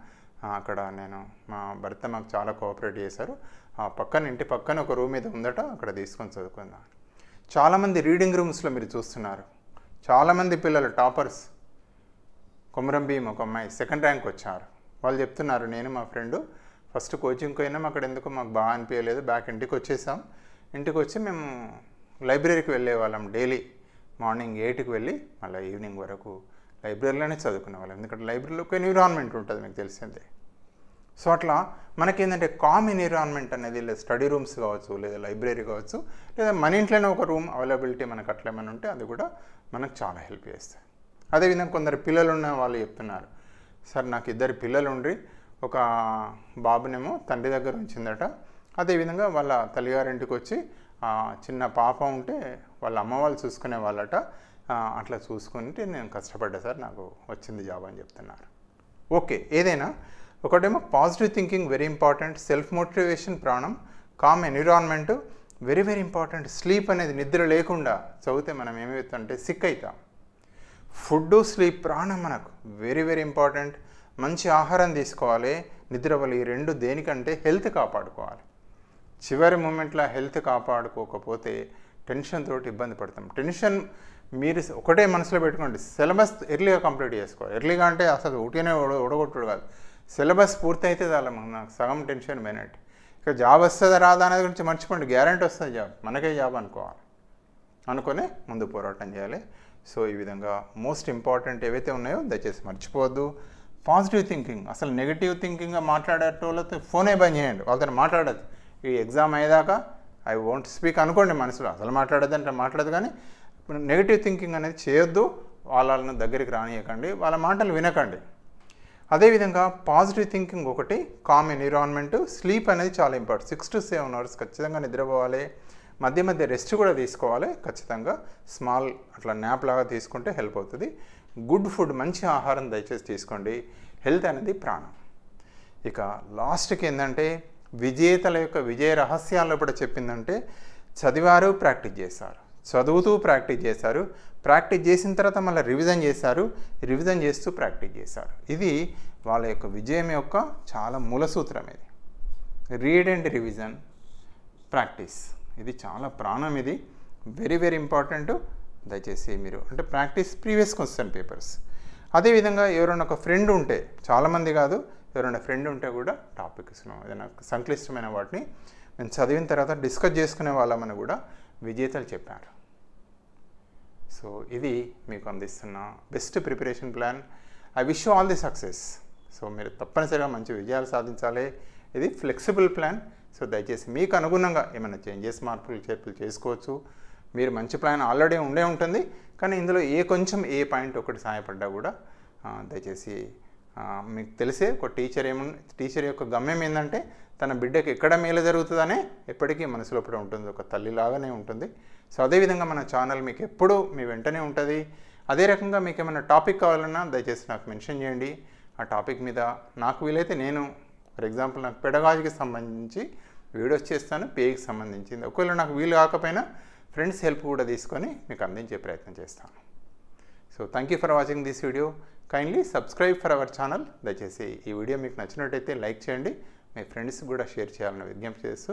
అక్కడ నేను మా భర్త మాకు చాలా కోఆపరేట్ చేశారు, ఆ పక్కన ఇంటి పక్కన ఒక రూమ్ మీద ఉందట, అక్కడ తీసుకొని చదువుకున్నా. చాలామంది రీడింగ్ రూమ్స్లో మీరు చూస్తున్నారు, చాలామంది పిల్లలు టాపర్స్. కొమరం భీమ్ ఒక అమ్మాయి 2nd rank వచ్చారు. వాళ్ళు చెప్తున్నారు, నేను మా ఫ్రెండు ఫస్ట్ కోచింగ్కి పోయినాం, అక్కడ ఎందుకు మాకు బాగా అనిపించలేదు, బ్యాక్ ఇంటికి వచ్చేసాం, ఇంటికి వచ్చి మేము లైబ్రరీకి వెళ్ళేవాళ్ళం, డైలీ మార్నింగ్ 8కి వెళ్ళి మళ్ళీ ఈవినింగ్ వరకు లైబ్రరీలోనే చదువుకునే వాళ్ళం, ఎందుకంటే లైబ్రరీలో ఒక ఎన్విరాన్మెంట్ ఉంటుంది మీకు తెలిసిందే. సో అట్లా మనకేంటంటే కామ్ ఎన్విరాన్మెంట్ అనేది లేదా స్టడీ రూమ్స్ కావచ్చు, లేదా లైబ్రరీ కావచ్చు, లేదా మన ఇంట్లోనే ఒక రూమ్ అవైలబిలిటీ మనకు అట్లా ఏమైనా ఉంటే అది కూడా మనకు చాలా హెల్ప్ చేస్తుంది. అదేవిధంగా కొందరు పిల్లలు ఉన్న వాళ్ళు చెప్తున్నారు, సార్ నాకు 2 పిల్లలు ఉండి ఒక బాబునేమో తండ్రి దగ్గర ఉంచిందట, అదేవిధంగా వాళ్ళ తల్లిగారింటికి వచ్చి చిన్న పాప ఉంటే వాళ్ళ అమ్మ వాళ్ళు చూసుకునే వాళ్ళట, అట్లా చూసుకుంటే నేను కష్టపడ్డా సార్, నాకు వచ్చింది జాబ్ అని చెప్తున్నారు. ఓకే, ఏదైనా ఒకటేమో positive thinking very important, self motivation ప్రాణం, calm environment very very important. Sleep అనేది, నిద్ర లేకుండా చదివితే మనం ఏమవుతుందంటే సిక్ అవుతాం. ఫుడ్, స్లీప్ ప్రాణం మనకు వెరీ వెరీ ఇంపార్టెంట్. మంచి ఆహారం తీసుకోవాలి, నిద్ర వల్ల, ఈ 2 దేనికంటే హెల్త్ కాపాడుకోవాలి. చివరి మూమెంట్లో హెల్త్ కాపాడుకోకపోతే టెన్షన్ తోటి ఇబ్బంది పడతాం. టెన్షన్ మీరు ఒకటే మనసులో పెట్టుకోండి, సిలబస్ ఎర్లీగా కంప్లీట్ చేసుకోవాలి. ఎర్లీగా అంటే అసలు ఊటీనే ఓడగొట్టుడు కాదు, సిలబస్ పూర్తి అయితే చాలా నాకు సగం టెన్షన్ పోయినట్టు. ఇక జాబ్ వస్తుందా రాదా అనేది గురించి మర్చిపోండి, గ్యారెంటీ వస్తుంది జాబ్, మనకే జాబ్ అనుకోవాలి, అనుకుని ముందు పోరాటం చేయాలి. సో ఈ విధంగా మోస్ట్ ఇంపార్టెంట్ ఏవైతే ఉన్నాయో దయచేసి మర్చిపోవద్దు. పాజిటివ్ థింకింగ్, అసలు నెగిటివ్ థింకింగ్గా మాట్లాడేటోళ్ళతో ఫోనే బంద్ చేయండి, వాళ్ళతో మాట్లాడద్దు. ఈ ఎగ్జామ్ అయ్యేదాకా ఐ వోంట్ స్పీక్ అనుకోండి మనసులో, అసలు మాట్లాడద్దు అంటే మాట్లాడదు, కానీ నెగిటివ్ థింకింగ్ అనేది చేయొద్దు, వాళ్ళని దగ్గరికి రానియకండి, వాళ్ళ మాటలు వినకండి. అదేవిధంగా పాజిటివ్ థింకింగ్ ఒకటి, కామ్ ఎన్విరాన్మెంట్, స్లీప్ అనేది చాలా ఇంపార్టెంట్. 6 to 7 hours ఖచ్చితంగా నిద్రపోవాలి, మధ్య మధ్య రెస్ట్ కూడా తీసుకోవాలి ఖచ్చితంగా, స్మాల్ అట్లా న్యాప్ లాగా తీసుకుంటే హెల్ప్ అవుతుంది. గుడ్ ఫుడ్, మంచి ఆహారం దయచేసి తీసుకోండి, హెల్త్ అనేది ప్రాణం. ఇక లాస్ట్కి ఏంటంటే విజేతల యొక్క విజయ రహస్యాల్లో కూడా చెప్పిందంటే చదివారు, ప్రాక్టీస్ చేశారు, చదువుతూ ప్రాక్టీస్ చేశారు, ప్రాక్టీస్ చేసిన తర్వాత మళ్ళీ రివిజన్ చేశారు, రివిజన్ చేస్తూ ప్రాక్టీస్ చేశారు. ఇది వాళ్ళ యొక్క విజయం యొక్క చాలా మూల సూత్రం. ఇది రీడ్ అండ్ రివిజన్, ప్రాక్టీస్, ఇది చాలా ప్రాణం, ఇది వెరీ వెరీ ఇంపార్టెంట్. దయచేసి మీరు అంటే ప్రాక్టీస్, ప్రీవియస్ క్వశ్చన్ పేపర్స్. అదేవిధంగా ఎవరైనా ఒక ఫ్రెండ్ ఉంటే, చాలామంది కాదు, ఎవరైనా ఫ్రెండ్ ఉంటే కూడా టాపిక్స్ ఏదైనా సంక్లిష్టమైన వాటిని మేము చదివిన తర్వాత డిస్కస్ చేసుకునే వాళ్ళమని కూడా విజేతలు చెప్పారు. సో ఇది మీకు అందిస్తున్న best preparation plan. I wish you all the success. So మీరు తప్పనిసరిగా మంచి విజయాలు సాధించాలి. ఇది ఫ్లెక్సిబుల్ ప్లాన్. సో దయచేసి మీకు అనుగుణంగా ఏమైనా చేంజెస్, మార్పులు, చేర్పులు చేసుకోవచ్చు. మీరు మంచి ప్లాన్ ఆల్రెడీ ఉండే ఉంటుంది, కానీ ఇందులో కొంచెం ఏ పాయింట్ ఒకటి సహాయపడ్డా కూడా దయచేసి మీకు తెలిసే ఒక టీచర్ యొక్క గమ్యం ఏంటంటే తన బిడ్డకి ఎక్కడ మేలు జరుగుతుందనే ఎప్పటికీ మనసులో కూడా ఉంటుంది, ఒక తల్లిలాగానే ఉంటుంది. సో అదేవిధంగా మన ఛానల్ మీకు ఎప్పుడూ మీ వెంటనే ఉంటుంది. అదే రకంగా మీకు ఏమైనా టాపిక్ కావాలన్నా దయచేసి నాకు మెన్షన్ చేయండి. ఆ టాపిక్ మీద నాకు వీలైతే నేను, ఫర్ ఎగ్జాంపుల్ నాకు పెడగాజీకి సంబంధించి వీడియోస్ చేస్తాను, పేకి సంబంధించింది. ఒకవేళ నాకు వీలు కాకపోయినా ఫ్రెండ్స్ హెల్ప్ కూడా తీసుకొని మీకు అందించే ప్రయత్నం చేస్తాను. So thank you for watching this video. Kindly subscribe for our channel. దయచేసి ఈ వీడియో మీకు నచ్చినట్టయితే లైక్ చేయండి, మీ ఫ్రెండ్స్ కూడా షేర్ చేయాలని విజ్ఞప్తి చేస్తూ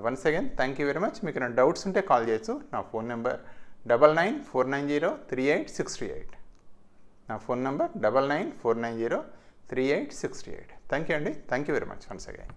once again thank you very much. మీకు ఏమైనా డౌట్స్ ఉంటే కాల్ చేయొచ్చు. నా ఫోన్ నెంబర్ 9949038638. నా ఫోన్ నెంబర్ 9949038638. థ్యాంక్ యూ అండి. Thank you very much once again.